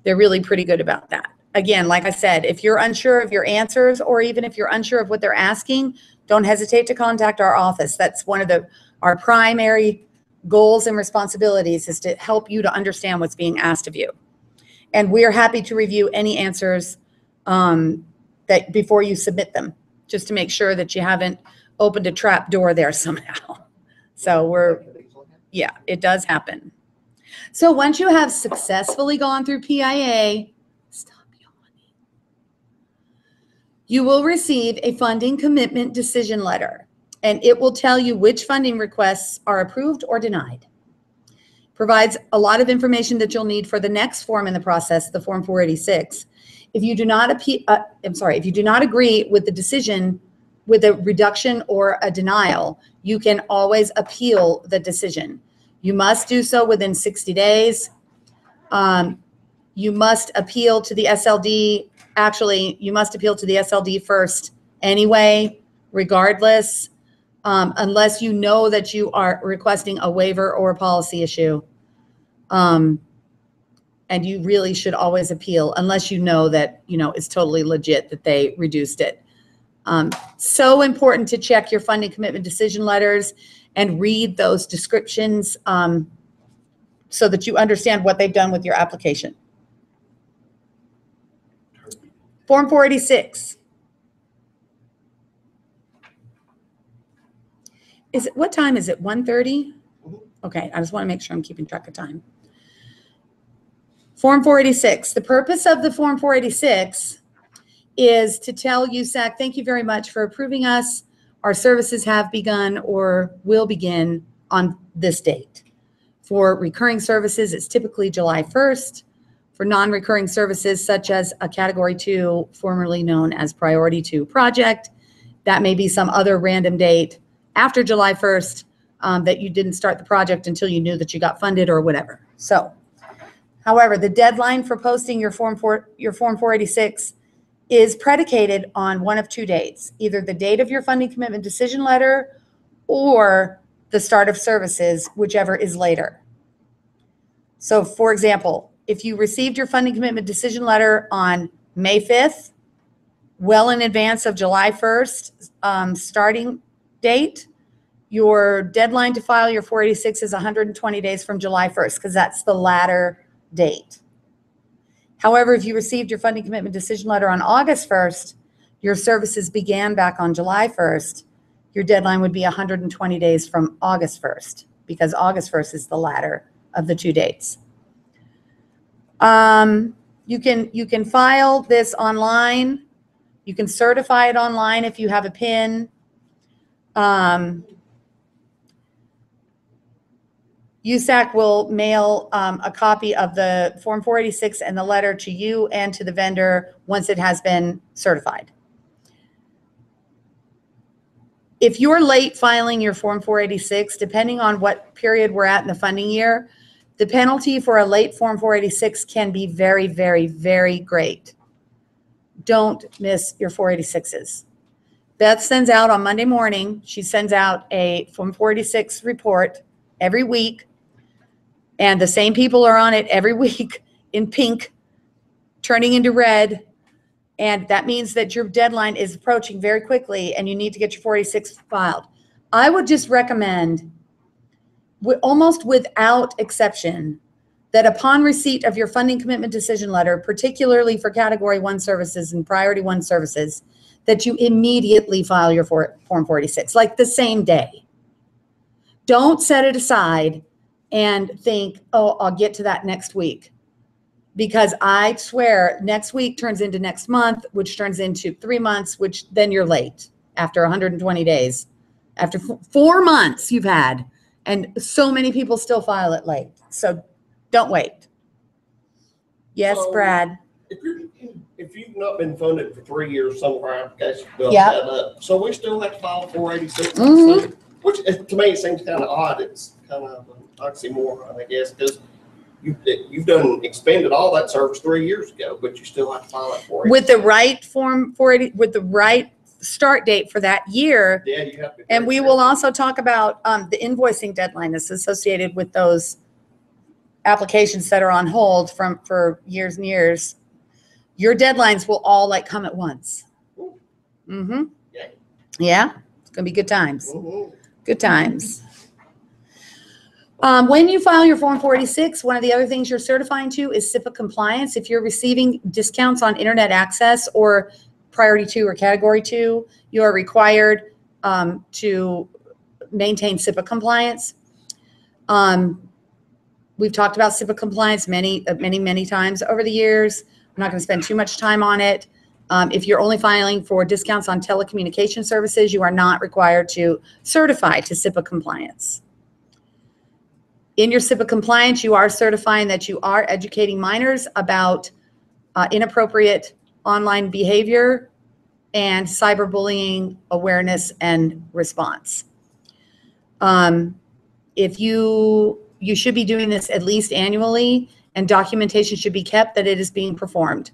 They're really pretty good about that. Again, like I said, if you're unsure of your answers, or even if you're unsure of what they're asking, don't hesitate to contact our office. That's one of our primary goals and responsibilities, is to help you to understand what's being asked of you. And we're happy to review any answers that before you submit them, just to make sure that you haven't opened a trap door there somehow. So yeah, it does happen. So once you have successfully gone through PIA, stop yawning, you will receive a funding commitment decision letter, and it will tell you which funding requests are approved or denied. Provides a lot of information that you'll need for the next form in the process, the Form 486. If you do not if you do not agree with the decision, with a reduction or a denial, you can always appeal the decision. You must do so within 60 days. You must appeal to the SLD. Actually, you must appeal to the SLD first anyway, regardless, unless you know that you are requesting a waiver or a policy issue. And you really should always appeal unless you know that, it's totally legit that they reduced it. So important to check your funding commitment decision letters and read those descriptions so that you understand what they've done with your application. Form 486. What time is it? 1:30? Okay, I just want to make sure I'm keeping track of time. Form 486. The purpose of the Form 486 is to tell USAC, thank you very much for approving us. Our services have begun or will begin on this date. For recurring services, it's typically July 1st. For non-recurring services, such as a Category 2, formerly known as Priority 2 project, that may be some other random date after July 1st that you didn't start the project until you knew that you got funded or whatever. So, however, the deadline for posting your Form 486 is predicated on one of two dates, either the date of your funding commitment decision letter or the start of services, whichever is later. So, for example, if you received your funding commitment decision letter on May 5th, well in advance of July 1st starting date, your deadline to file your 486 is 120 days from July 1st, because that's the latter date. However, if you received your funding commitment decision letter on August 1st, your services began back on July 1st, your deadline would be 120 days from August 1st, because August 1st is the latter of the two dates. You can file this online. You can certify it online if you have a PIN. USAC will mail a copy of the Form 486 and the letter to you and to the vendor once it has been certified. If you're late filing your Form 486, depending on what period we're at in the funding year, the penalty for a late Form 486 can be very, very, very great. Don't miss your 486s. Beth sends out on Monday morning, she sends out a Form 486 report every week, and the same people are on it every week in pink, turning into red. And that means that your deadline is approaching very quickly and you need to get your 486 filed. I would just recommend, almost without exception, that upon receipt of your funding commitment decision letter, particularly for Category 1 services and Priority 1 services, that you immediately file your Form 486, like the same day. Don't set it aside and think, oh, I'll get to that next week. Because I swear, next week turns into next month, which turns into 3 months, which then you're late after 120 days. After 4 months you've had, and so many people still file it late. So Don't wait. Yes, So- Brad. If you've not been funded for 3 years, some of our applications built Yeah. that up. So we still have to file 486, Mhm. which to me it seems kind of odd. It's kind of an oxymoron, I guess, because you've done expended all that service 3 years ago, but you still have to file that 486. With the right form 480, with the right start date for that year. Yeah, you have to. be And very we will careful. also talk about the invoicing deadline that's associated with those applications that are on hold for years and years. Your deadlines will all like come at once. Mm-hmm. Yay. Yeah, it's gonna be good times. Mhm. Good times. When you file your Form 486, one of the other things you're certifying to is SIPA compliance. If you're receiving discounts on internet access or Priority 2 or Category 2, you are required to maintain SIPA compliance. We've talked about SIPA compliance many times over the years. I'm not going to spend too much time on it. If you're only filing for discounts on telecommunication services, you are not required to certify to SIPA compliance. In your SIPA compliance, you are certifying that you are educating minors about inappropriate online behavior and cyberbullying awareness and response. If you should be doing this at least annually, and documentation should be kept that it is being performed.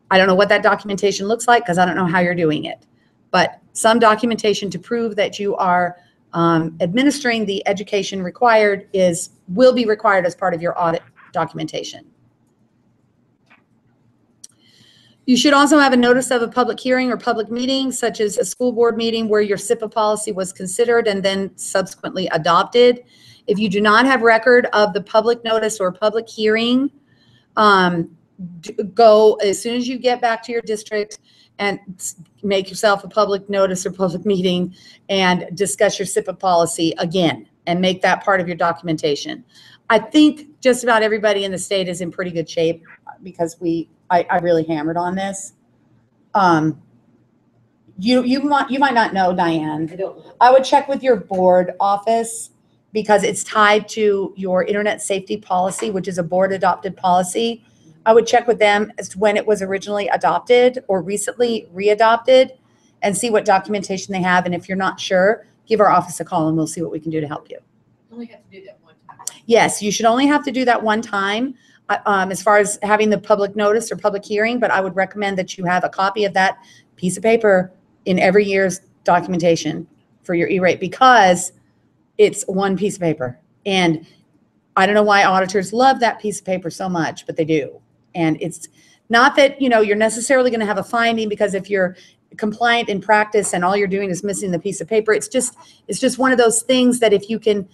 I don't know what that documentation looks like because I don't know how you're doing it, but some documentation to prove that you are administering the education required will be required as part of your audit documentation. You should also have a notice of a public hearing or public meeting, such as a school board meeting where your SIPA policy was considered and then subsequently adopted. If you do not have record of the public notice or public hearing, go as soon as you get back to your district and make yourself a public notice or public meeting and discuss your SIPA policy again and make that part of your documentation. I think just about everybody in the state is in pretty good shape because I really hammered on this. You might not know, Diane. I don't know. I would check with your board office because it's tied to your internet safety policy, which is a board adopted policy. I would check with them as to when it was originally adopted or recently readopted and see what documentation they have. And if you're not sure, give our office a call and we'll see what we can do to help you. Only have to do that one time. Yes, you should only have to do that one time as far as having the public notice or public hearing, but I would recommend that you have a copy of that piece of paper in every year's documentation for your E-rate because it's one piece of paper. And I don't know why auditors love that piece of paper so much, but they do. And it's not that, you're necessarily going to have a finding because if you're compliant in practice and all you're doing is missing the piece of paper, it's just one of those things that if you can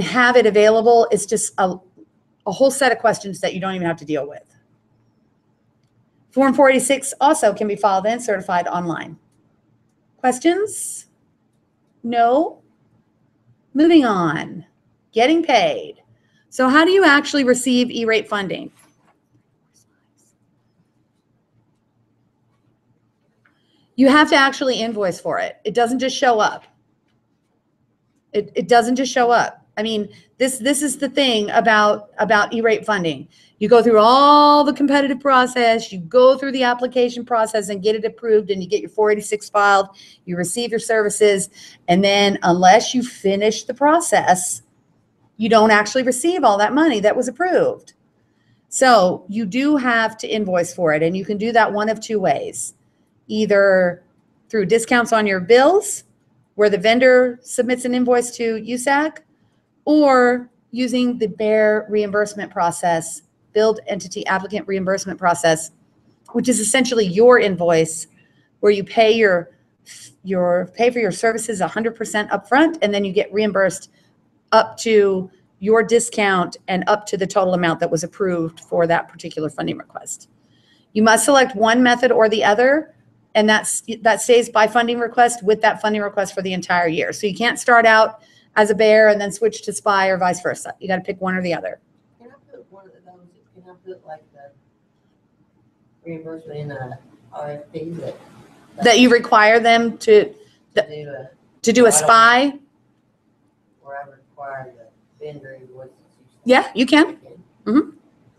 have it available, it's just a whole set of questions that you don't even have to deal with. Form 486 also can be filed and certified online. Questions? No? Moving on. Getting paid. So how do you actually receive E-rate funding? You have to actually invoice for it. It doesn't just show up. It doesn't just show up. I mean, this is the thing about E-rate funding. You go through all the competitive process, you go through the application process and get it approved and you get your 486 filed, you receive your services, and then unless you finish the process, you don't actually receive all that money that was approved. So you do have to invoice for it, and you can do that one of two ways. Either through discounts on your bills, where the vendor submits an invoice to USAC, or using the BEAR reimbursement process, Billed Entity Applicant Reimbursement Process, which is essentially your invoice where you pay pay for your services 100% upfront, and then you get reimbursed up to your discount and up to the total amount that was approved for that particular funding request. You must select one method or the other, and that stays by funding request with that funding request for the entire year. So you can't start out as a BEAR and then switch to SPY or vice versa. You got to pick one or the other. Can I put one of those, can I put like the reimbursement in a RFP That you require them to do a SPY? Where I require the vendor invoices? Yeah, you can.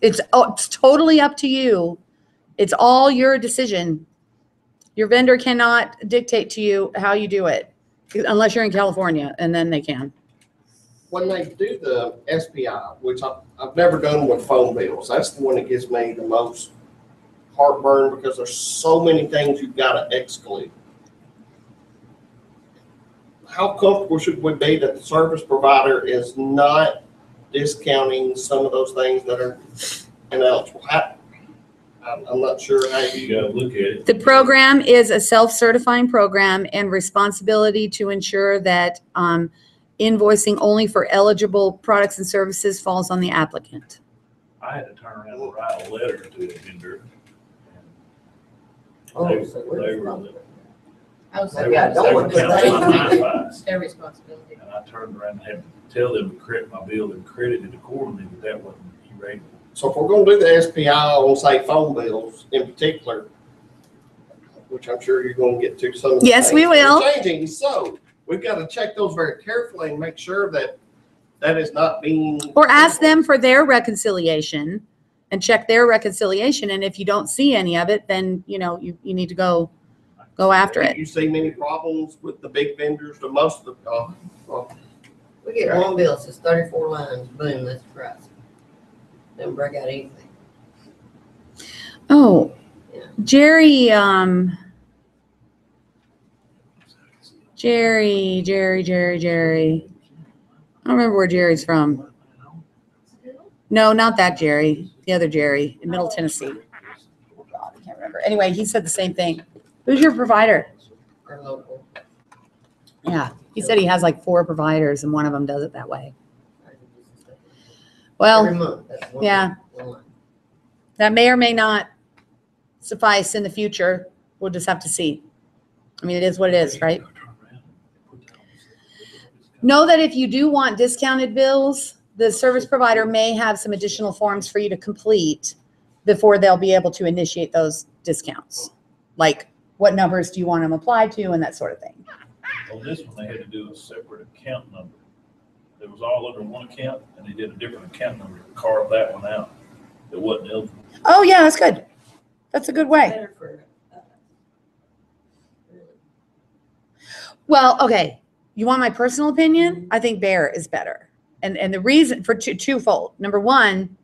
It's totally up to you. It's all your decision. Your vendor cannot dictate to you how you do it, unless you're in California, and then they can. When they do the SPI, which I've never done with phone bills, that's the one that gives me the most heartburn because there's so many things you've got to exclude. How comfortable should we be that the service provider is not discounting some of those things that are ineligible? I'm not sure how You gotta look at it. The program is a self-certifying program, and responsibility to ensure that invoicing only for eligible products and services falls on the applicant. I had to turn around and write a letter to a vendor. Oh, They- so they we're were- responsible. I was They like, Yeah, were- don't they were work with counting my that. MiFi's. their responsibility. And I turned around and had to tell them to correct my bill and credit it accordingly, but that wasn't E-rate. So if we're gonna do the SPI on, say, phone bills in particular, which I'm sure you're gonna get to some of the Yes, we things that are will. changing, so we've got to check those very carefully and make sure that that is not being. Or ask them for their reconciliation and check their reconciliation. And if you don't see any of it, then, you know, you need to go after it. You see many problems with the big vendors, the most of the, We get one bill, it says 34 lines, boom, that's the price. Don't break out anything. Oh, Yeah. Jerry, Jerry. I don't remember where Jerry's from. No, not that Jerry. The other Jerry in Middle Tennessee. Oh, God, I can't remember. Anyway, he said the same thing. Who's your provider? Our local. Yeah, he said he has like 4 providers and one of them does it that way. Well, Every month, that's one. yeah. one line. that may or may not suffice in the future. We'll just have to see. I mean, it is what it is, right? Know that if you do want discounted bills, the service provider may have some additional forms for you to complete before they'll be able to initiate those discounts. Like, what numbers do you want them applied to and that sort of thing. On this one, they had to do a separate account number. It was all under one account, and they did a different account number to carve that one out. It wasn't eligible. Oh, yeah, that's good. That's a good way. Better for, really. Well, okay. You want my personal opinion? I think Bear is better. And the reason for twofold. Number one,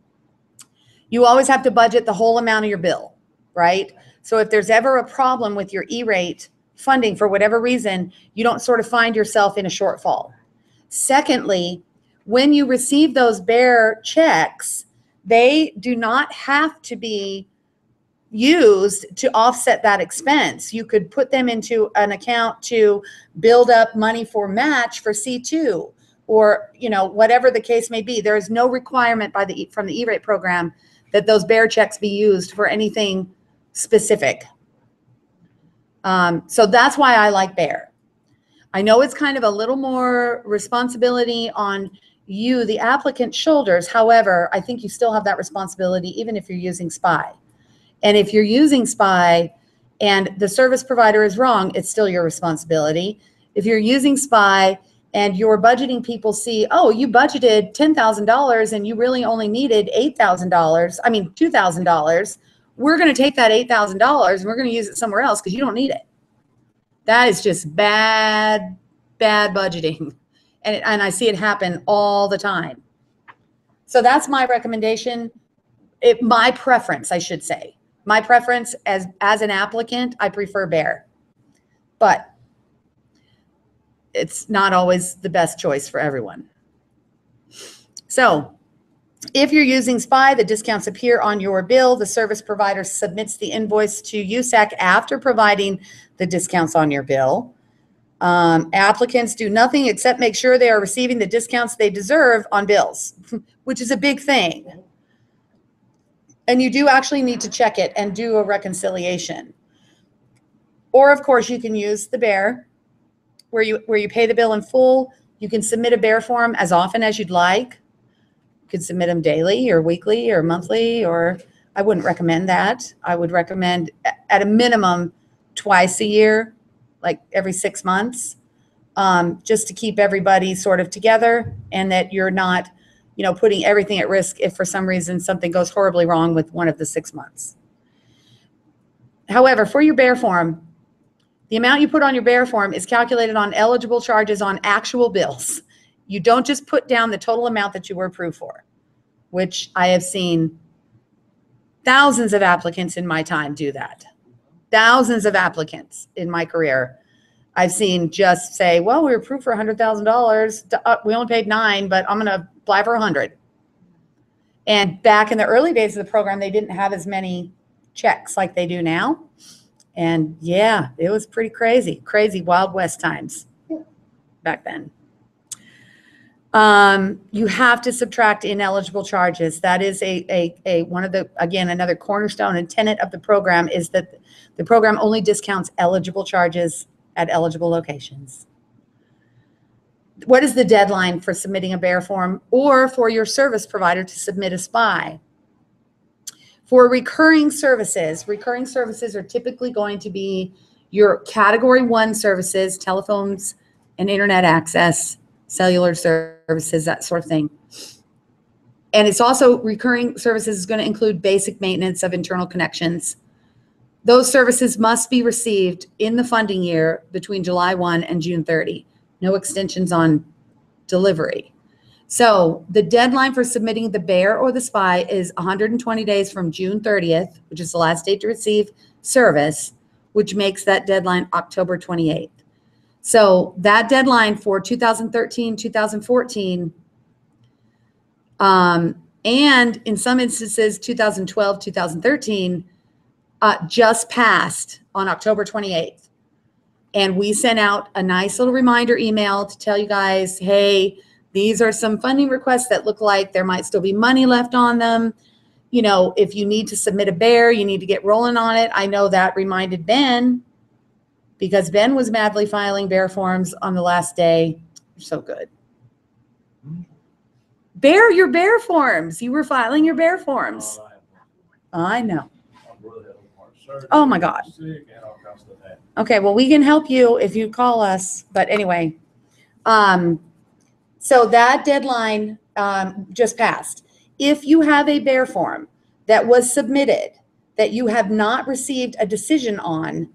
you always have to budget the whole amount of your bill, right? So if there's ever a problem with your E-rate funding for whatever reason, you don't sort of find yourself in a shortfall. Secondly, when you receive those Bear checks, they do not have to be used to offset that expense. You could put them into an account to build up money for match for C2, or, you know, whatever the case may be. There is no requirement from the E-rate program that those Bear checks be used for anything specific. So that's why I like Bear. I know it's kind of a little more responsibility on you, the applicant's shoulders. However, I think you still have that responsibility even if you're using SPI. And if you're using SPI and the service provider is wrong, it's still your responsibility. If you're using SPI and your budgeting people see, oh, you budgeted $10,000 and you really only needed $2,000, we're going to take that $8,000 and we're going to use it somewhere else because you don't need it. That is just bad budgeting. And I see it happen all the time. So that's my recommendation. My preference, I should say. My preference as an applicant, I prefer Bear. But it's not always the best choice for everyone. So if you're using SPI, the discounts appear on your bill. The service provider submits the invoice to USAC after providing the discounts on your bill. Applicants do nothing except make sure they are receiving the discounts they deserve on bills, which is a big thing. And you do actually need to check it and do a reconciliation. Or of course you can use the Bear where you pay the bill in full. You can submit a Bear form as often as you'd like. You can submit them daily or weekly or monthly, or I wouldn't recommend that. I would recommend at a minimum twice a year, like every 6 months, just to keep everybody sort of together and that you're not putting everything at risk if for some reason something goes horribly wrong with one of the 6 months. However, for your bear form, the amount you put on your bear form is calculated on eligible charges on actual bills. You don't just put down the total amount that you were approved for, which I have seen thousands of applicants in my time do that. Thousands of applicants in my career. I've seen just say, well, we were approved for $100,000. We only paid $9, but I'm going to apply for $100. And back in the early days of the program, they didn't have as many checks like they do now. And yeah, it was pretty crazy, Wild West times back then. You have to subtract ineligible charges. That is one of the, again, another cornerstone and tenet of the program is that the program only discounts eligible charges at eligible locations. What is the deadline for submitting a bear form or for your service provider to submit a SPI? For recurring services are typically going to be your category 1 services, telephones and internet access, cellular services, that sort of thing. And it's also recurring services is going to include basic maintenance of internal connections. Those services must be received in the funding year between July 1 and June 30. No extensions on delivery. So the deadline for submitting the bear or the SPI is 120 days from June 30th, which is the last date to receive service, which makes that deadline October 28th. So that deadline for 2013, 2014, and in some instances, 2012, 2013, just passed on October 28th. And we sent out a nice little reminder email to tell you guys, hey, these are some funding requests that look like there might still be money left on them. If you need to submit a bear, you need to get rolling on it. I know that reminded Ben, because Ben was madly filing bear forms on the last day. So good. Your bear forms. You were filing your bear forms. I know. Oh my God. Okay, well, we can help you if you call us. But anyway, so that deadline just passed. If you have a bear form that was submitted that you have not received a decision on,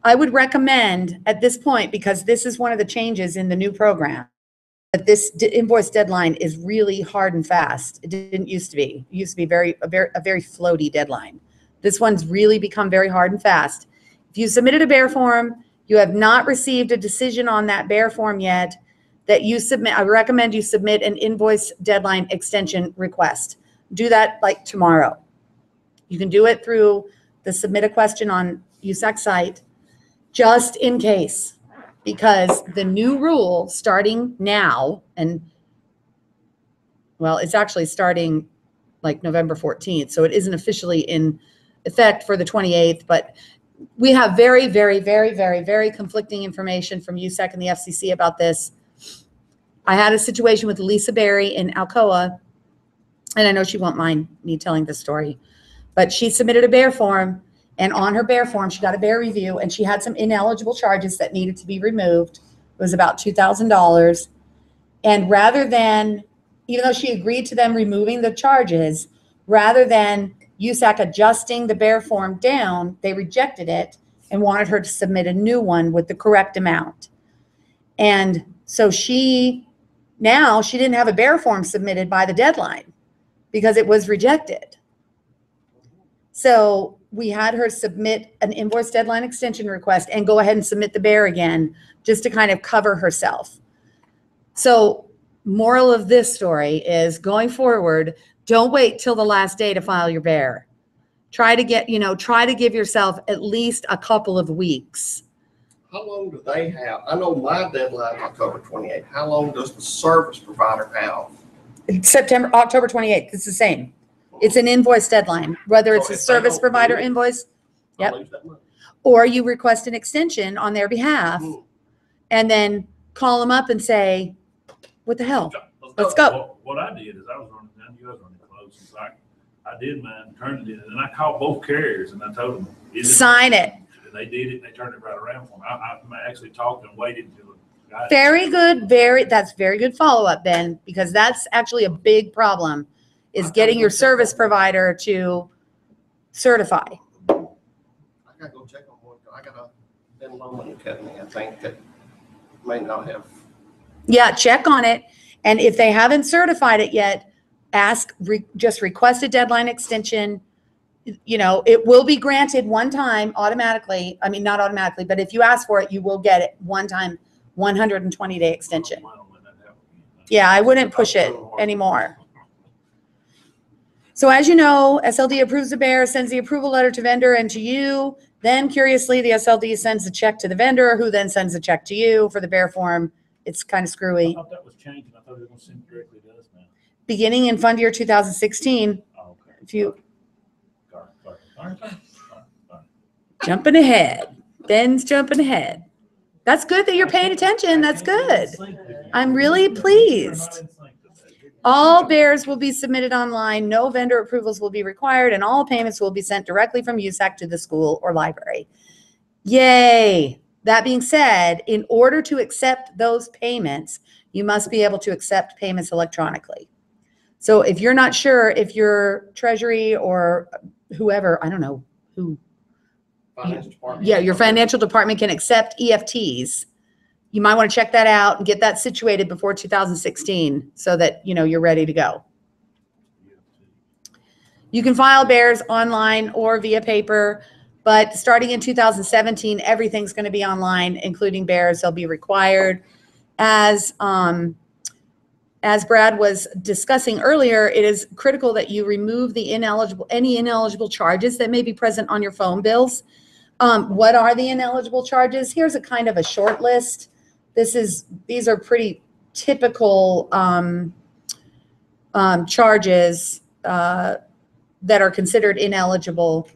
I would recommend at this point, because this is one of the changes in the new program, that this invoice deadline is really hard and fast. It didn't used to be. It used to be a very floaty deadline. This one's really become very hard and fast. If you submitted a bear form, you have not received a decision on that bear form yet, that you submit, I recommend you submit an invoice deadline extension request. Do that like tomorrow. You can do it through the submit a question on USAC site, just in case, because the new rule starting now, and well, it's actually starting like November 14th, so it isn't officially in effect for the 28th, but we have very, very, very, very, very conflicting information from USAC and the FCC about this. I had a situation with Lisa Berry in Alcoa, and I know she won't mind me telling this story, but she submitted a bear form, and on her bear form, she got a bear review, and she had some ineligible charges that needed to be removed. It was about $2,000. And rather than, even though she agreed to them removing the charges, rather than USAC adjusting the bear form down, they rejected it and wanted her to submit a new one with the correct amount. And so she didn't have a bear form submitted by the deadline because it was rejected. So we had her submit an invoice deadline extension request and go ahead and submit the bear again, just to kind of cover herself. So moral of this story is, going forward, don't wait till the last day to file your bear. Try to give yourself at least a couple of weeks. How long do they have? I know my deadline is October 28th. How long does the service provider have? October 28th. It's the same. It's an invoice deadline, whether it's So a if they service don't provider do it, invoice, I Yep. lose that money. or you request an extension on their behalf, Mm. and then call them up and say, what the hell? Let's go. What I did is I was running down, you guys running close, and so I did mine, turned it in, and then I called both carriers and I told them. Sign it. And they did it, and they turned it right around for me. I actually talked and waited until Very good, that's very good follow-up, Ben, because that's actually a big problem, is getting your service provider to certify. I gotta go check on one. I got a enrollment academy, I think, that may not have. Yeah, check on it. And if they haven't certified it yet, just request a deadline extension. You know, it will be granted one time automatically. I mean, not automatically, but if you ask for it, you will get it one time, 120-day extension. Yeah, I wouldn't push it anymore. So as you know, SLD approves the bear, sends the approval letter to vendor and to you. Then curiously, the SLD sends the check to the vendor, who then sends the check to you for the bear form. It's kind of I screwy. thought that was changing. I thought they were gonna send it directly to us now. Beginning in fund year 2016, Oh, okay. if you Sorry. jumping ahead, Ben's jumping ahead. That's good that you're paying attention. That's good. I'm really pleased. All bears will be submitted online. No vendor approvals will be required, and all payments will be sent directly from USAC to the school or library. Yay. That being said, in order to accept those payments, you must be able to accept payments electronically. So if you're not sure if your treasury or whoever, I don't know who, Financial department. yeah, your financial department can accept EFTs, you might want to check that out and get that situated before 2016 so that, you know, you're ready to go. You can file bears online or via paper, but starting in 2017, everything's going to be online, including bears. They'll be required. As Brad was discussing earlier, it is critical that you remove the any ineligible charges that may be present on your phone bills. What are the ineligible charges? Here's a kind of a short list. These are pretty typical charges that are considered ineligible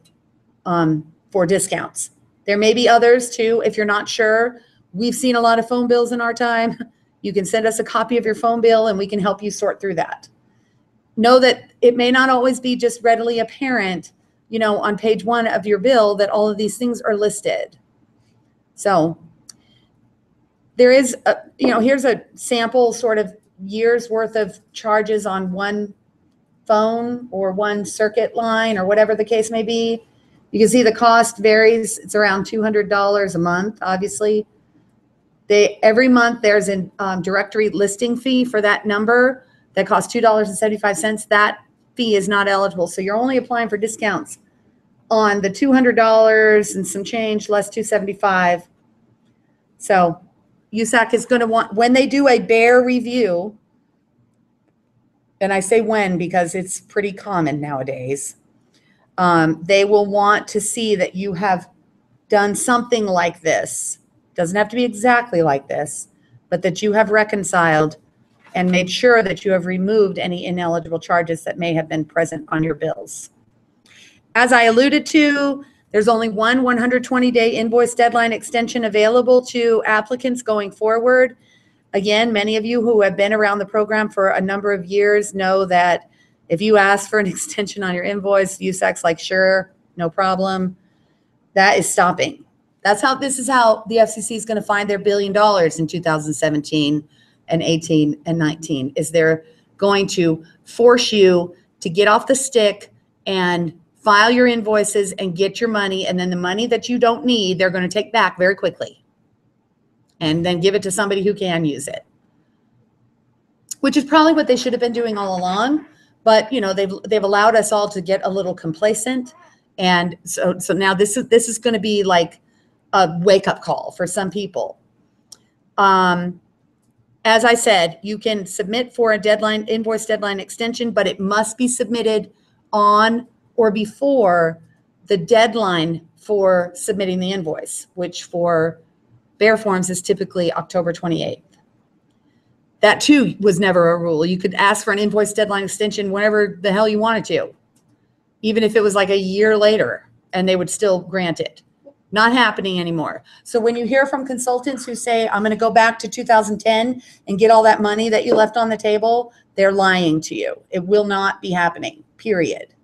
for discounts. There may be others too. If you're not sure, we've seen a lot of phone bills in our time. You can send us a copy of your phone bill and we can help you sort through that. Know that it may not always be just readily apparent, you know, on page 1 of your bill that all of these things are listed. So there is, here's a sample sort of year's worth of charges on one phone or one circuit line or whatever the case may be. You can see the cost varies. It's around $200 a month, obviously. Every month there's a directory listing fee for that number that costs $2.75. That fee is not eligible. So you're only applying for discounts on the $200 and some change less $275. So USAC is going to want, when they do a bear review, and I say when because it's pretty common nowadays, they will want to see that you have done something like this. Doesn't have to be exactly like this, but that you have reconciled and made sure that you have removed any ineligible charges that may have been present on your bills. As I alluded to, there's only one 120-day invoice deadline extension available to applicants going forward. Again, many of you who have been around the program for a number of years know that if you ask for an extension on your invoice, USAC's like, sure, no problem. That is stopping. This is how the FCC is going to find their $1 billion in 2017 and 18 and 19, is they're going to force you to get off the stick and file your invoices and get your money. And then the money that you don't need, they're going to take back very quickly and then give it to somebody who can use it, which is probably what they should have been doing all along. But, you know, they've allowed us all to get a little complacent. And so now this is going to be like a wake-up call for some people. As I said, you can submit for a invoice deadline extension, but it must be submitted on or before the deadline for submitting the invoice, which for bear forms is typically October 28th. That too was never a rule. You could ask for an invoice deadline extension whenever the hell you wanted to, even if it was like a year later, and they would still grant it. Not happening anymore. So when you hear from consultants who say, I'm going to go back to 2010 and get all that money that you left on the table, they're lying to you. It will not be happening, period.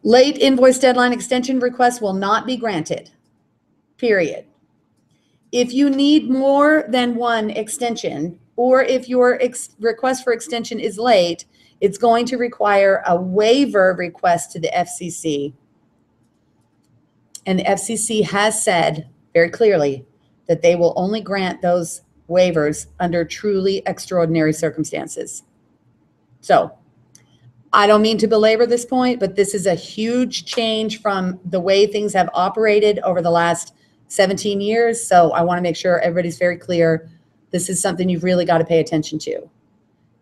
Late invoice deadline extension requests will not be granted, period. If you need more than one extension, or if your request for extension is late, it's going to require a waiver request to the FCC. And the FCC has said very clearly that they will only grant those waivers under truly extraordinary circumstances. So I don't mean to belabor this point, but this is a huge change from the way things have operated over the last 17 years. So I want to make sure everybody's very clear. This is something you've really got to pay attention to.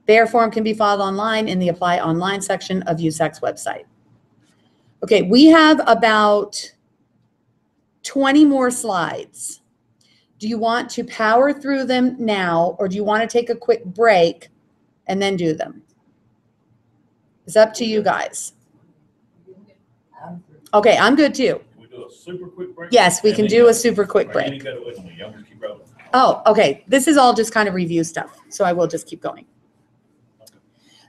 Bear form can be filed online in the Apply Online section of USAC's website. Okay, we have about 20 more slides. Do you want to power through them now, or do you want to take a quick break and then do them? It's up to you guys. Okay, I'm good too. Can we do a super quick break? Yes, we And can then do go- a super quick or you break. gotta wait on me. Y'all just keep rolling. Oh, okay. This is all just kind of review stuff, so I will just keep going.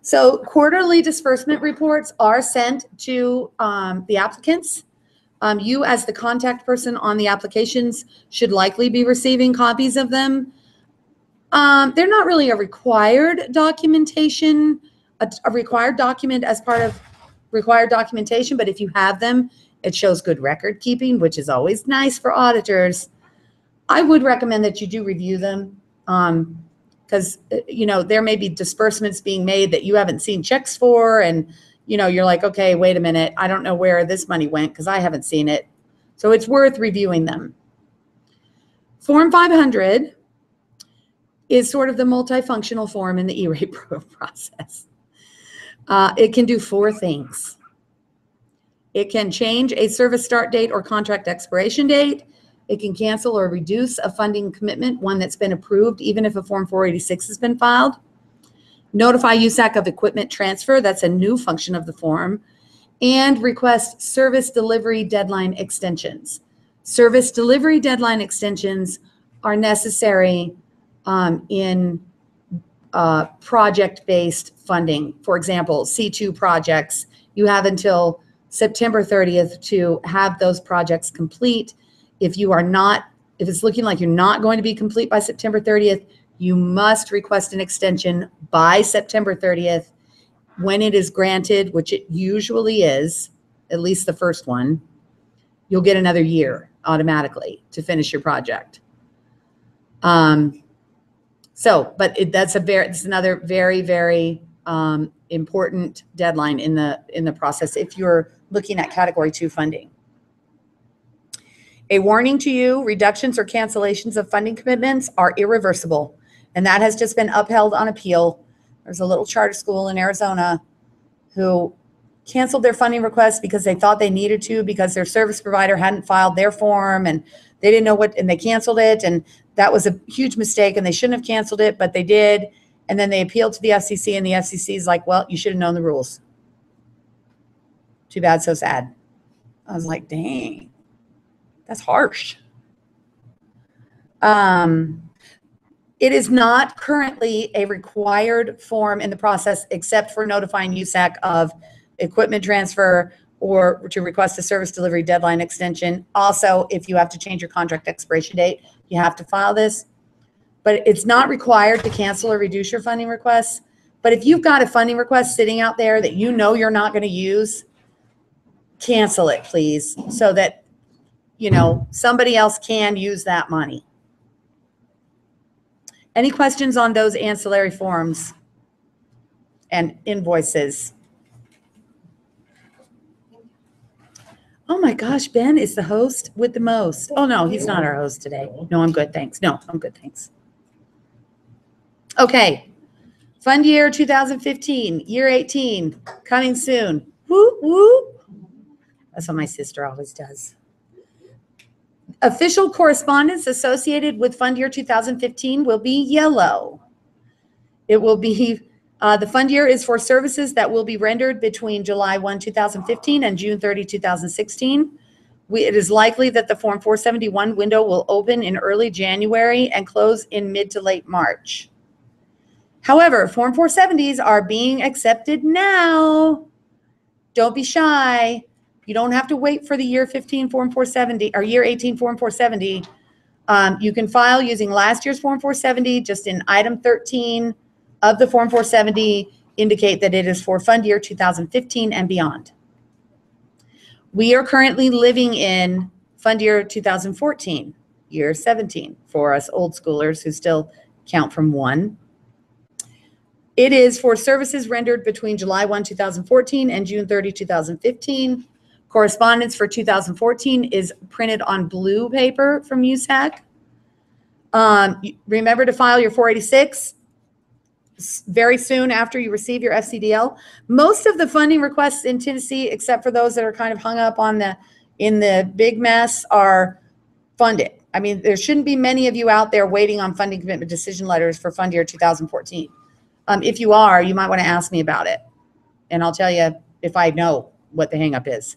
So quarterly disbursement reports are sent to the applicants. You, as the contact person on the applications, should likely be receiving copies of them. They're not really a required documentation, a required document as part of required documentation, but if you have them, it shows good record keeping, which is always nice for auditors. I would recommend that you do review them, because you know, there may be disbursements being made that you haven't seen checks for, and you know, you're like, okay, wait a minute, I don't know where this money went because I haven't seen it. So it's worth reviewing them. Form 500 is sort of the multifunctional form in the E-rate process. It can do 4 things. It can change a service start date or contract expiration date. It can cancel or reduce a funding commitment, one that's been approved, even if a Form 486 has been filed. Notify USAC of equipment transfer, that's a new function of the form, and request service delivery deadline extensions. Service delivery deadline extensions are necessary in project-based funding. For example, C2 projects, you have until September 30th to have those projects complete. If it's looking like you're not going to be complete by September 30th, you must request an extension by September 30th. When it is granted, which it usually is, at least the first one, you'll get another year automatically to finish your project. That's another very, very important deadline in the process if you're looking at Category 2 funding. A warning to you, reductions or cancellations of funding commitments are irreversible, and that has just been upheld on appeal. There's a little charter school in Arizona who canceled their funding request because they thought they needed to because their service provider hadn't filed their form, and they didn't know what, and they canceled it, and that was a huge mistake, and they shouldn't have canceled it, but they did. And then they appealed to the FCC, and the FCC is like, well, you should have known the rules. Too bad, so sad. I was like, dang, that's harsh. It is not currently a required form in the process except for notifying USAC of equipment transfer or to request a service delivery deadline extension. Also, if you have to change your contract expiration date, you have to file this. But it's not required to cancel or reduce your funding requests. But if you've got a funding request sitting out there that you know you're not going to use, cancel it, please, so that, you know, somebody else can use that money. Any questions on those ancillary forms and invoices? Oh my gosh, Ben is the host with the most. Oh no, he's not our host today. No, I'm good, thanks. No, I'm good, thanks. Okay, fund year 2015, year 18, coming soon. Woo, woo. That's what my sister always does. Official correspondence associated with fund year 2015 will be yellow. It will be, the fund year is for services that will be rendered between July 1, 2015 and June 30, 2016. It is likely that the Form 471 window will open in early January and close in mid to late March. However, Form 470s are being accepted now. Don't be shy. You don't have to wait for the year 15 Form 470 or year 18 Form 470. You can file using last year's Form 470, just in item 13 of the Form 470, indicate that it is for fund year 2015 and beyond. We are currently living in fund year 2014, year 17, for us old schoolers who still count from 1. It is for services rendered between July 1, 2014 and June 30, 2015. Correspondence for 2014 is printed on blue paper from USAC. Remember to file your 486 very soon after you receive your FCDL. Most of the funding requests in Tennessee, except for those that are kind of hung up on in the big mess, are funded. I mean, there shouldn't be many of you out there waiting on funding commitment decision letters for fund year 2014. If you are, you might want to ask me about it, and I'll tell you if I know what the hangup is.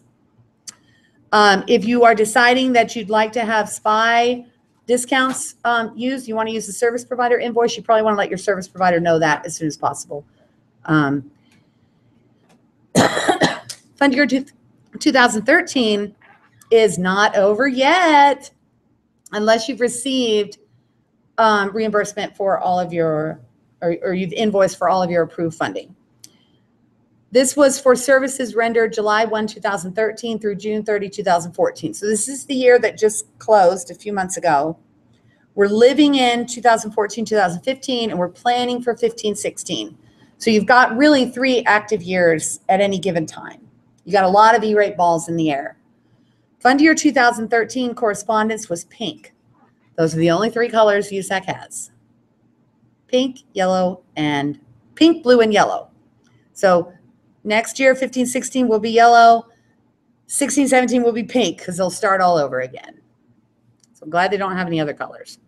If you are deciding that you'd like to have SPY discounts used, you want to use the service provider invoice, you probably want to let your service provider know that as soon as possible. Fund year 2013 is not over yet unless you've received reimbursement for all of your, or you've invoiced for all of your approved funding. This was for services rendered July 1, 2013 through June 30, 2014. So this is the year that just closed a few months ago. We're living in 2014, 2015, and we're planning for 15, 16. So you've got really 3 active years at any given time. You got a lot of E-rate balls in the air. Fund year 2013 correspondence was pink. Those are the only 3 colors USAC has. Pink, yellow, and pink, blue, and yellow. So next year, 15, 16 will be yellow. 16, 17 will be pink because they'll start all over again. So I'm glad they don't have any other colors.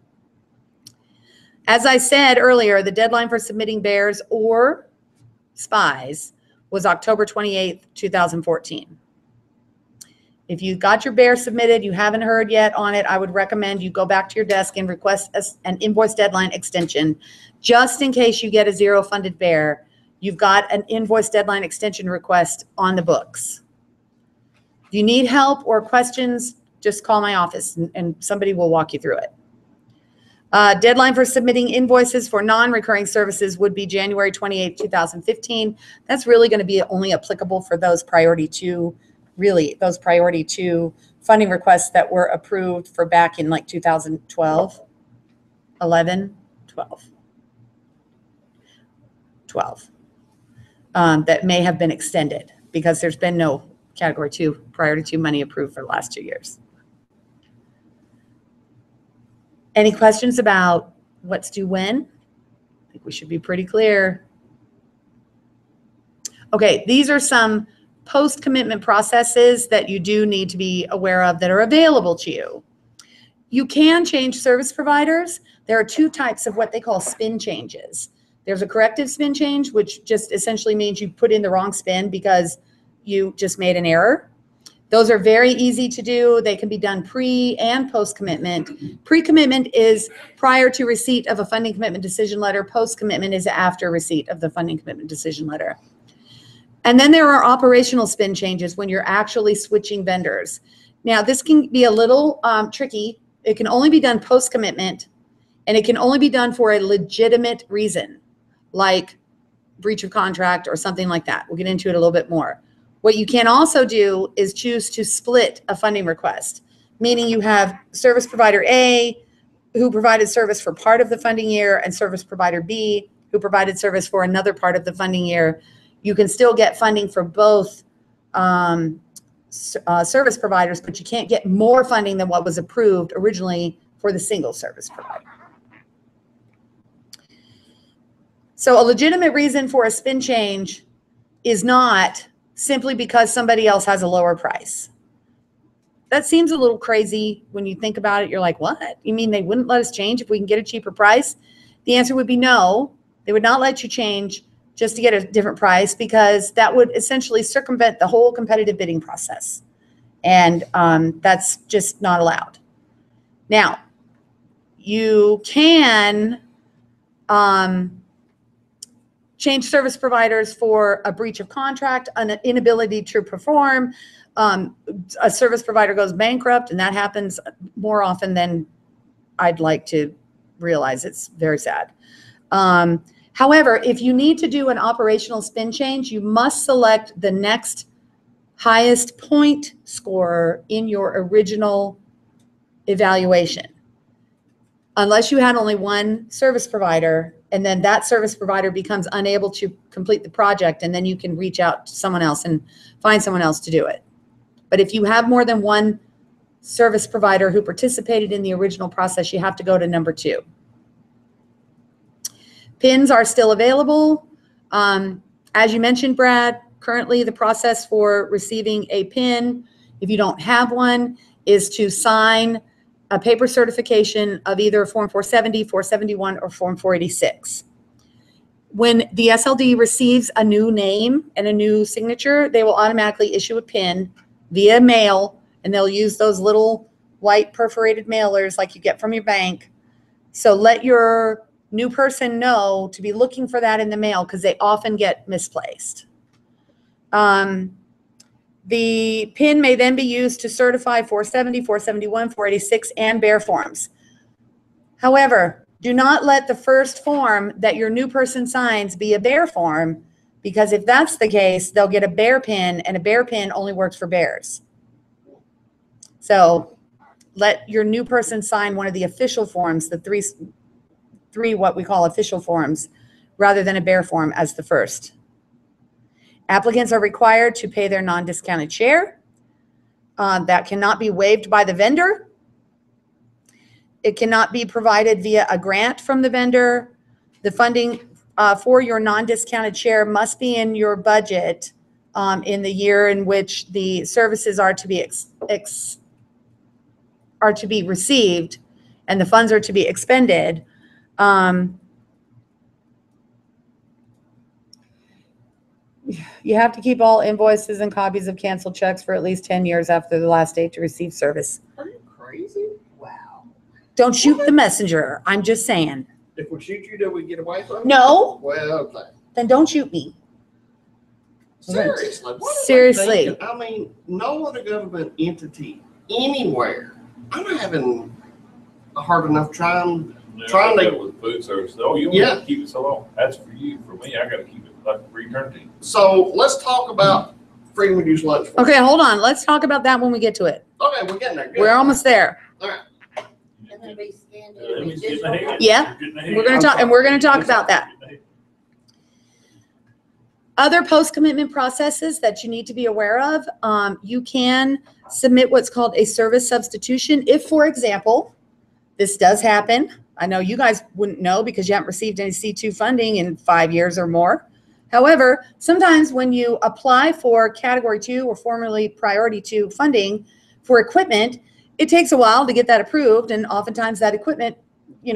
As I said earlier, the deadline for submitting bears or SPYs was October 28th, 2014. If you got your bear submitted, you haven't heard yet on it, I would recommend you go back to your desk and request an invoice deadline extension. Just in case you get a 0 funded bear, you've got an invoice deadline extension request on the books. If you need help or questions, just call my office and somebody will walk you through it. Deadline for submitting invoices for non-recurring services would be January 28, 2015. That's really going to be only applicable for those priority 2, really those priority 2 funding requests that were approved for back in like 2012, 11, 12. That may have been extended because there's been no category 2 priority 2 money approved for the last 2 years. Any questions about what's due when? I think we should be pretty clear. Okay, these are some post-commitment processes that you do need to be aware of that are available to you. You can change service providers. There are 2 types of what they call spin changes. There's a corrective spin change, which just essentially means you put in the wrong spin because you just made an error. Those are very easy to do. They can be done pre and post commitment. Pre-commitment is prior to receipt of a funding commitment decision letter. Post-commitment is after receipt of the funding commitment decision letter. And then there are operational spin changes when you're actually switching vendors. Now, this can be a little tricky. It can only be done post-commitment, and it can only be done for a legitimate reason, like breach of contract or something like that. We'll get into it a little bit more. What you can also do is choose to split a funding request, meaning you have service provider A who provided service for part of the funding year and service provider B who provided service for another part of the funding year. You can still get funding for both service providers, but you can't get more funding than what was approved originally for the single service provider. So a legitimate reason for a spin change is not simply because somebody else has a lower price. That seems a little crazy when you think about it. You're like, what? You mean they wouldn't let us change if we can get a cheaper price? The answer would be no. They would not let you change just to get a different price because that would essentially circumvent the whole competitive bidding process. And that's just not allowed. Now, you can change service providers for a breach of contract, an inability to perform, a service provider goes bankrupt, and that happens more often than I'd like to realize. It's very sad. However, if you need to do an operational spin change, you must select the next highest point scorer in your original evaluation. Unless you had only one service provider, and then that service provider becomes unable to complete the project, and then you can reach out to someone else and find someone else to do it. But if you have more than one service provider who participated in the original process, you have to go to number 2. PINs are still available. As you mentioned, Brad, currently the process for receiving a PIN, if you don't have one, is to sign a paper certification of either Form 470, 471, or Form 486. When the SLD receives a new name and a new signature, they will automatically issue a PIN via mail, and they'll use those little white perforated mailers like you get from your bank. So let your new person know to be looking for that in the mail, because they often get misplaced. The PIN may then be used to certify 470, 471, 486, and bear forms. However, do not let the first form that your new person signs be a bear form, because if that's the case, they'll get a bear PIN, and a bear PIN only works for bears. So let your new person sign one of the official forms, the three what we call official forms, rather than a bear form as the first. Applicants are required to pay their non-discounted share. That cannot be waived by the vendor. It cannot be provided via a grant from the vendor. The funding for your non-discounted share must be in your budget in the year in which the services are to be received and the funds are to be expended. You have to keep all invoices and copies of canceled checks for at least 10 years after the last date to receive service. Are you crazy? Wow. Don't shoot the messenger. I'm just saying. If we shoot you, do we get away from it? No, Well, okay. then don't shoot me. Seriously. What are they Seriously. thinking? I mean, no other government entity anywhere. I'm having a hard enough time. Trying to- With food service, oh, you Yeah. want to keep it so long, that's for you, for me, I gotta keep it like eternity. So let's talk about freedom of use lunch. Okay, hold on. Let's talk about that when we get to it. Okay, we're getting there. Good. We're almost there. And then be scanned in. Let me with get digital ahead. copy. Yeah, You're getting ahead. we're gonna talk, and we're gonna talk about that. Other post-commitment processes that you need to be aware of, you can submit what's called a service substitution. If, for example, this does happen, I know you guys wouldn't know because you haven't received any C2 funding in 5 years or more. However, sometimes when you apply for Category 2 or formerly Priority 2 funding for equipment, it takes a while to get that approved, and oftentimes that equipment,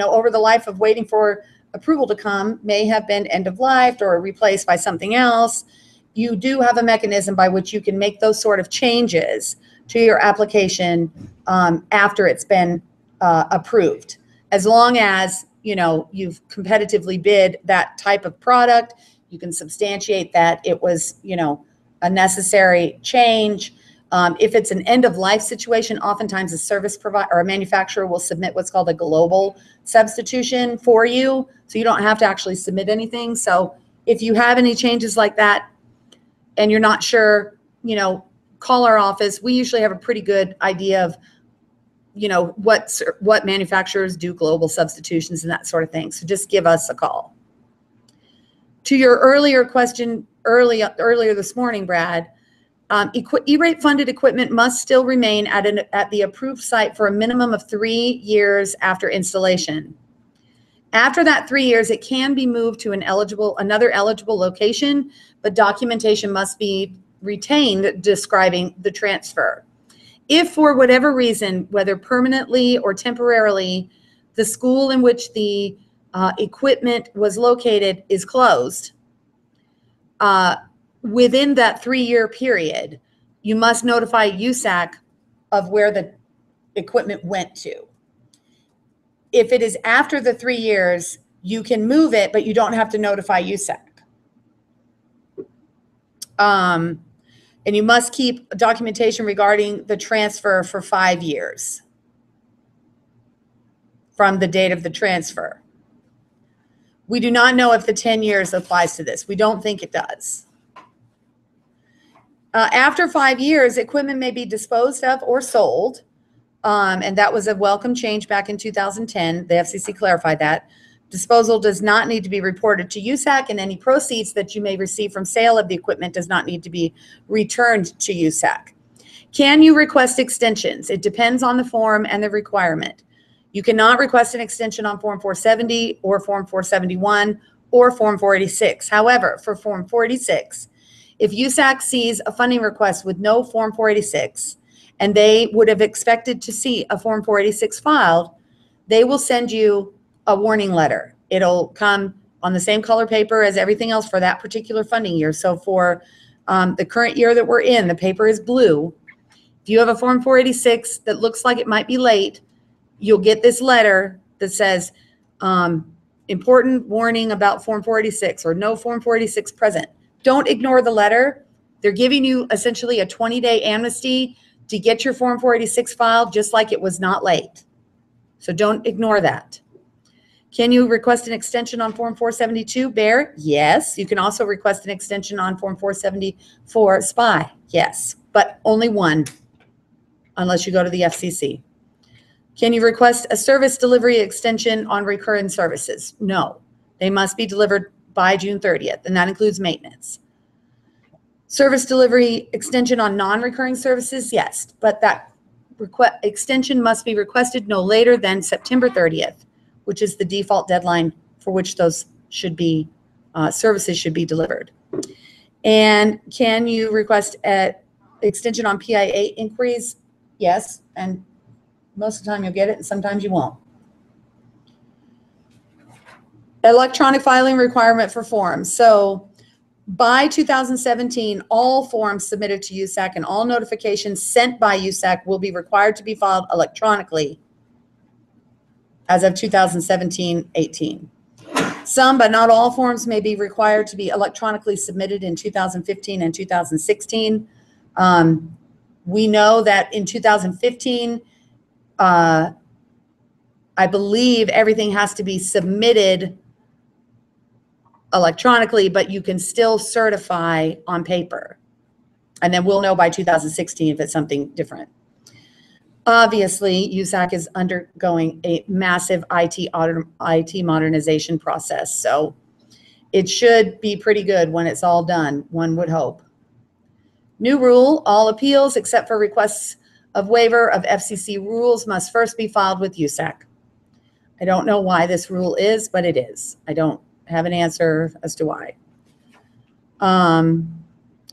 over the life of waiting for approval to come, may have been end of life or replaced by something else. You do have a mechanism by which you can make those sort of changes to your application after it's been approved, as long as you've competitively bid that type of product. You can substantiate that it was a necessary change. If it's an end of life situation, oftentimes a service provider or a manufacturer will submit what's called a global substitution for you, so you don't have to actually submit anything. So if you have any changes like that and you're not sure, call our office. We usually have a pretty good idea of what manufacturers do global substitutions and that sort of thing. So just give us a call. To your earlier question earlier this morning, Brad, E-rate funded equipment must still remain at the approved site for a minimum of 3 years after installation. After that 3 years, it can be moved to another eligible location, but documentation must be retained describing the transfer. If for whatever reason, whether permanently or temporarily, the school in which the equipment was located is closed, within that 3-year period, you must notify USAC of where the equipment went to. If it is after the 3 years, you can move it, but you don't have to notify USAC. And you must keep documentation regarding the transfer for 5 years. from the date of the transfer. We do not know if the 10 years applies to this. We don't think it does. After 5 years, equipment may be disposed of or sold. And that was a welcome change back in 2010. The FCC clarified that. Disposal does not need to be reported to USAC, and any proceeds that you may receive from sale of the equipment does not need to be returned to USAC. Can you request extensions? It depends on the form and the requirement. You cannot request an extension on Form 470 or Form 471 or Form 486. However, for Form 486, if USAC sees a funding request with no Form 486, and they would have expected to see a Form 486 filed, they will send you a warning letter. It'll come on the same color paper as everything else for that particular funding year. So for the current year that we're in, the paper is blue. If you have a Form 486 that looks like it might be late, you'll get this letter that says, important warning about Form 486 or no Form 486 present. Don't ignore the letter. They're giving you essentially a 20-day amnesty to get your Form 486 filed just like it was not late. So don't ignore that. Can you request an extension on Form 472, Bear? Yes. You can also request an extension on Form 474, SPY. Yes, but only one, unless you go to the FCC. Can you request a service delivery extension on recurring services? No. They must be delivered by June 30th, and that includes maintenance. Service delivery extension on non-recurring services, yes, but that extension must be requested no later than September 30th, which is the default deadline for which those should be, services should be delivered. And can you request an extension on PIA inquiries? Yes, and most of the time you'll get it, and sometimes you won't. Electronic filing requirement for forms. So by 2017, all forms submitted to USAC and all notifications sent by USAC will be required to be filed electronically as of 2017-18. Some, but not all forms may be required to be electronically submitted in 2015 and 2016. We know that in 2015, I believe everything has to be submitted electronically, but you can still certify on paper. And then we'll know by 2016 if it's something different. Obviously, USAC is undergoing a massive IT modernization process. So it should be pretty good when it's all done, one would hope. New rule, all appeals except for requests of waiver of FCC rules must first be filed with USAC. I don't know why this rule is, but it is. I don't have an answer as to why.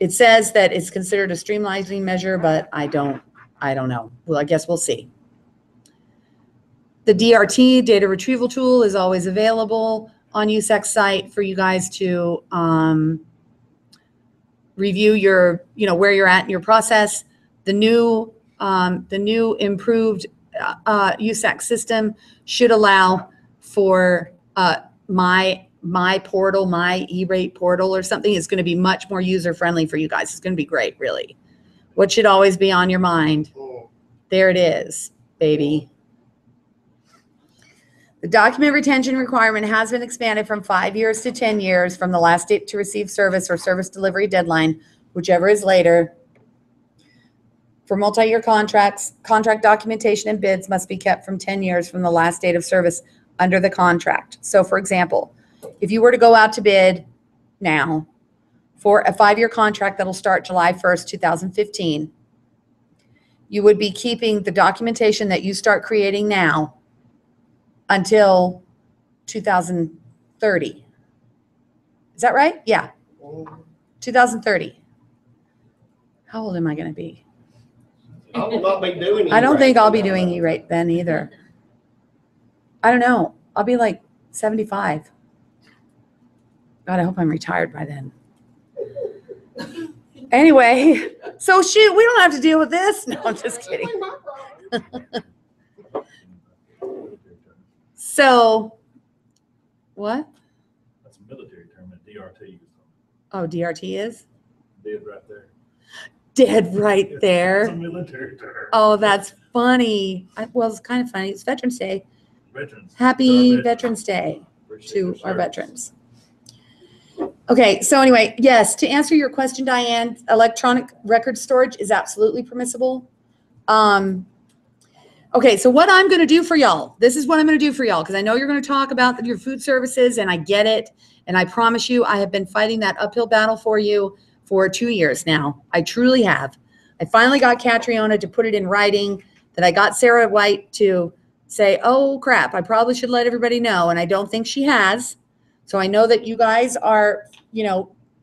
It says that it's considered a streamlining measure, but I don't know. Well, I guess we'll see. The DRT, data retrieval tool, is always available on USAC's site for you guys to review your, where you're at in your process. The new improved USAC system should allow for my portal, my E-rate portal or something. Is going to be much more user-friendly for you guys. It's going to be great, really. What should always be on your mind? There it is, baby. The document retention requirement has been expanded from 5 years to 10 years from the last date to receive service or service delivery deadline, whichever is later. For multi-year contracts, contract documentation and bids must be kept from 10 years from the last date of service under the contract. So for example, if you were to go out to bid now for a 5-year contract that'll start July 1st, 2015, you would be keeping the documentation that you start creating now until 2030. Is that right? Yeah. 2030. How old am I going to be? I will not be doing I don't E-rate. think I'll be doing E-rate then either. I don't know. I'll be like 75. God, I hope I'm retired by then. Anyway, so shoot, we don't have to deal with this. No, I'm just kidding. So, what? That's a military term, that DRT. Oh, DRT is? Dead right there. Dead right It's a there. military term. Oh, that's funny. Well, it's kind of funny. It's Veterans Day. veterans. Happy To Veterans Day Appreciate to their our service. veterans. Okay, so anyway, yes, to answer your question, Diane, electronic record storage is absolutely permissible. Okay, so what I'm gonna do for y'all, this is what I'm gonna do for y'all, because I know you're gonna talk about your food services, and I get it. And I promise you, I have been fighting that uphill battle for you for 2 years now. I truly have. I finally got Catriona to put it in writing, that I got Sarah White to say, oh crap, I probably should let everybody know, and I don't think she has. So I know that you guys are,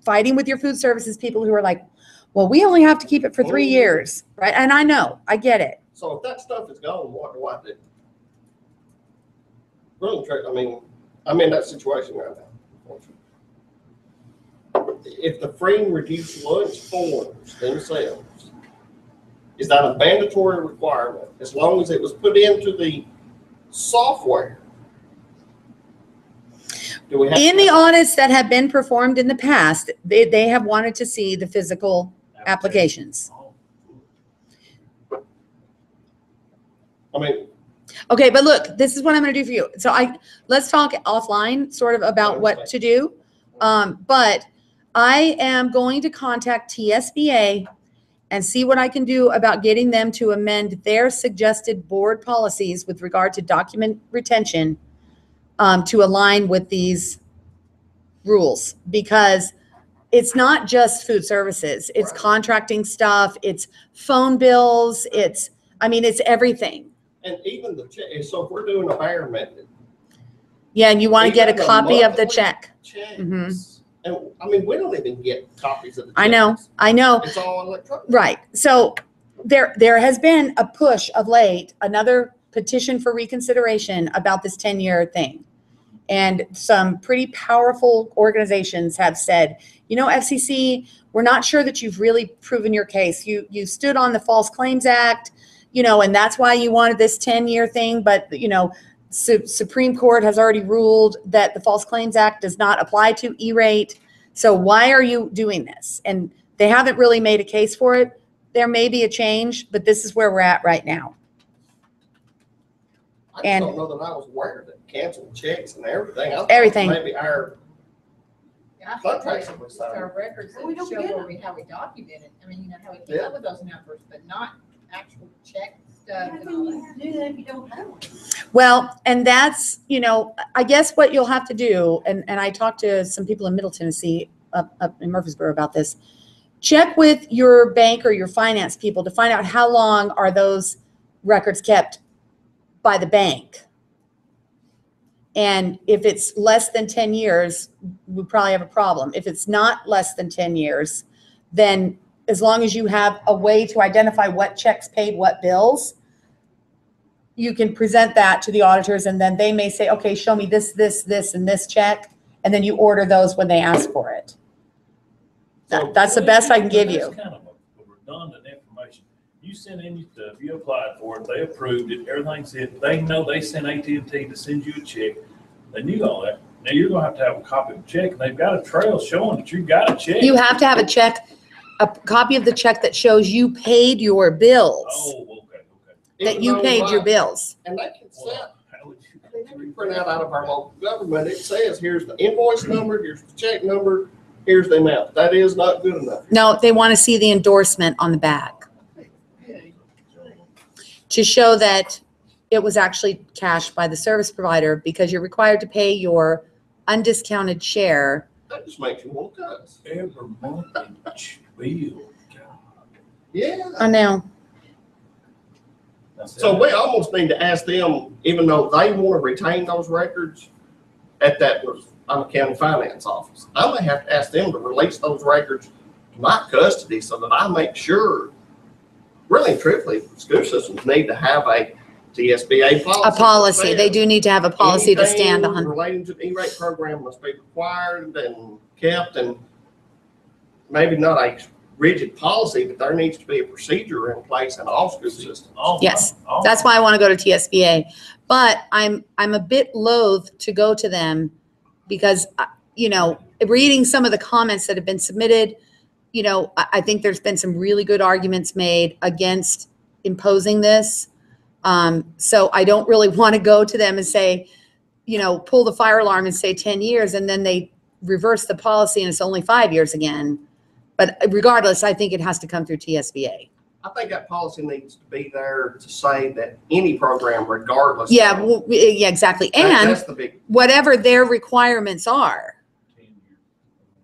fighting with your food services people who are like, well, we only have to keep it for 3 years, right? And I know, I get it. So if that stuff is gone, what do I do? Really, I'm in that situation right now. If the free and reduced lunch forms themselves, is that a mandatory requirement as long as it was put into the software? Do we have In the audits that have been performed in the past, they have wanted to see the physical applications. Okay, but look, this is what I'm going to do for you. So let's talk offline sort of about what to do. But I am going to contact TSBA and see what I can do about getting them to amend their suggested board policies with regard to document retention to align with these rules, because it's not just food services. It's Right. contracting stuff. It's phone bills. It's everything. And even the check, so if we're doing a bear method, Yeah, and you want to get a Even the copy of the monthly check. checks, Mhm. and we don't even get copies of the checks. I know. It's all electronic. Right. So there has been a push of late, another petition for reconsideration about this 10-year thing. And some pretty powerful organizations have said, FCC, we're not sure that you've really proven your case. You stood on the False Claims Act, and that's why you wanted this 10-year thing. But, Supreme Court has already ruled that the False Claims Act does not apply to E-rate. So why are you doing this? And they haven't really made a case for it. There may be a change, but this is where we're at right now. I just And- don't know that I was aware that canceled checks and everything. I thought Everything. Maybe our, Yeah, I think Contracts like that we just sign. our records We that don't show get where how we document it. How we came Yeah. up with those numbers, but not actual check stuff How and can all you that. do that if you don't have one? Well, and that's, I guess what you'll have to do, and I talked to some people in Middle Tennessee, up in Murfreesboro about this. Check with your bank or your finance people to find out how long are those records kept by the bank. And if it's less than 10 years, we probably have a problem. If it's not less than 10 years, then as long as you have a way to identify what checks paid what bills, you can present that to the auditors, and then they may say, okay, show me this, and this check. And then you order those when they ask for it. That's the best I can give you. That's kind of a redundant information. You sent in your stuff, you applied for it, they approved it, everything's it. They know they sent AT&T to send you a check. They knew all that. Now you're gonna have to have a copy of the check, and they've got a trail showing that you got a check. You have to have a check, a copy of the check that shows you paid your bills, Oh, okay. that even you though, paid your like, bills. And they can set, Well, how would you? we print out of our local government, it says, here's the invoice number, here's the check number, here's the amount. That is not good enough. No, they want to see the endorsement on the back to show that it was actually cashed by the service provider, because you're required to pay your undiscounted share. That just makes you want to cuss. Every month bill. Yeah. I know. So we almost need to ask them, even though they want to retain those records at that county finance office, I may have to ask them to release those records to my custody so that I make sure, really and truthfully, school systems need to have a TSBA policy. A policy. They do need to have a policy to stand Anything on. relating to the E-rate program must be required and kept, and maybe not a rigid policy, but there needs to be a procedure in place in all school systems. Yes, That's why I want to go to TSBA. But I'm a bit loath to go to them because, reading some of the comments that have been submitted, I think there's been some really good arguments made against imposing this. So I don't really want to go to them and say, pull the fire alarm and say 10 years, and then they reverse the policy and it's only 5 years again. But regardless, I think it has to come through TSBA. I think that policy needs to be there to say that any program regardless. Yeah, of- well, yeah, exactly. And That's the big, whatever their requirements are, 10 years.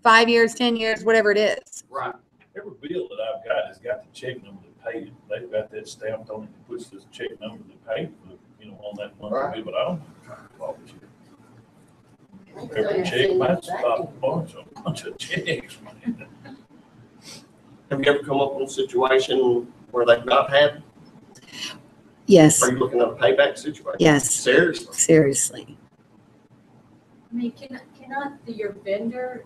5 years, 10 years, whatever it is. right. Every bill that I've got has got the check number that paid it. They've got that stamped on it, that puts this check number that paid for, on that monthly bill, but I don't follow it. Every check might stop a bunch of checks, man. Have you ever come up with a situation where they've not had, Yes, are you looking at a payback situation? yes, Seriously? seriously. I mean, cannot your vendor,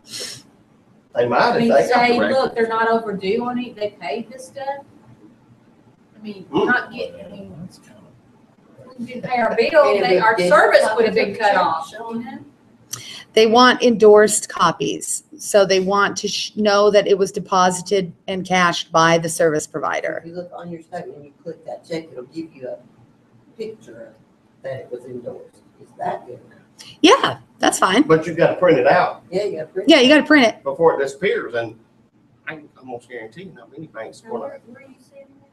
They I might if mean, they got say, the record. look, they're not overdue on it, they paid this stuff? I mean, not getting, I mean, That's kind of- we didn't pay our bill, our service would have been cut off, you know? They want endorsed copies. So they want to know that it was deposited and cashed by the service provider. If you look on your statement, you click that check, it'll give you a picture that it was endorsed. Is that good enough? Yeah, that's fine. But you've got to print it out Yeah, you got print. Yeah, you got to print it. before it disappears, and I'm almost guaranteeing how many banks are gonna, Where are you seeing that?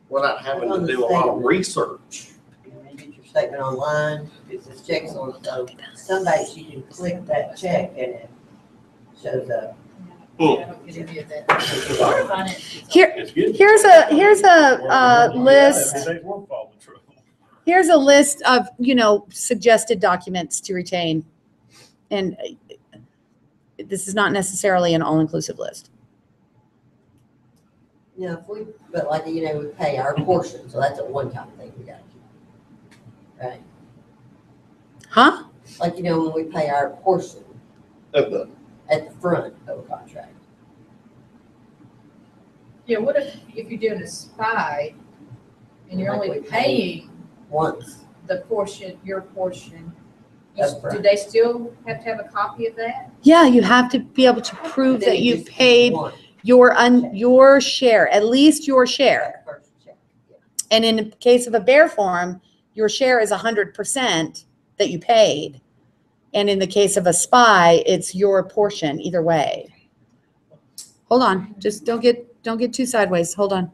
without having to do a lot of research. You get your statement online, it says checks on, so some banks you can click that check and it shows up. I don't get any of that. Our finances are- Here, It's good. here's a list. Every day we're following through. Here's a list of, suggested documents to retain. And this is not necessarily an all-inclusive list. You know, but like, we pay our portion, so that's a one-time thing we gotta keep. Right? Huh? Like, when we pay our portion Of the, at the front of a contract. Yeah, what if you're doing a spy and you're only paying Once, the portion, your portion? That's right. Do they still have to have a copy of that? Yeah, you have to be able to prove then that you you just paid one, your share, at least your share. that first check. Yeah. And in the case of a bear farm, your share is 100% that you paid. And in the case of a spy, it's your portion either way. Hold on, just don't get too sideways. Hold on.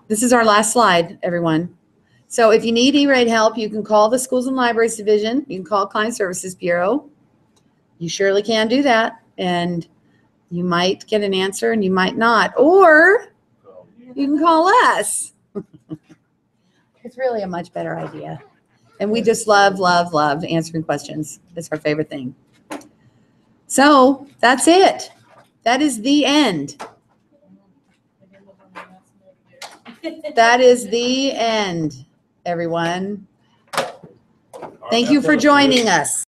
This is our last slide, everyone. So if you need E-rate help, you can call the Schools and Libraries Division. You can call Client Services Bureau. You surely can do that. And you might get an answer and you might not. Or you can call us. It's really a much better idea. And we just love, love, love answering questions. It's our favorite thing. So that's it. That is the end. That is the end, everyone. Thank you for joining us.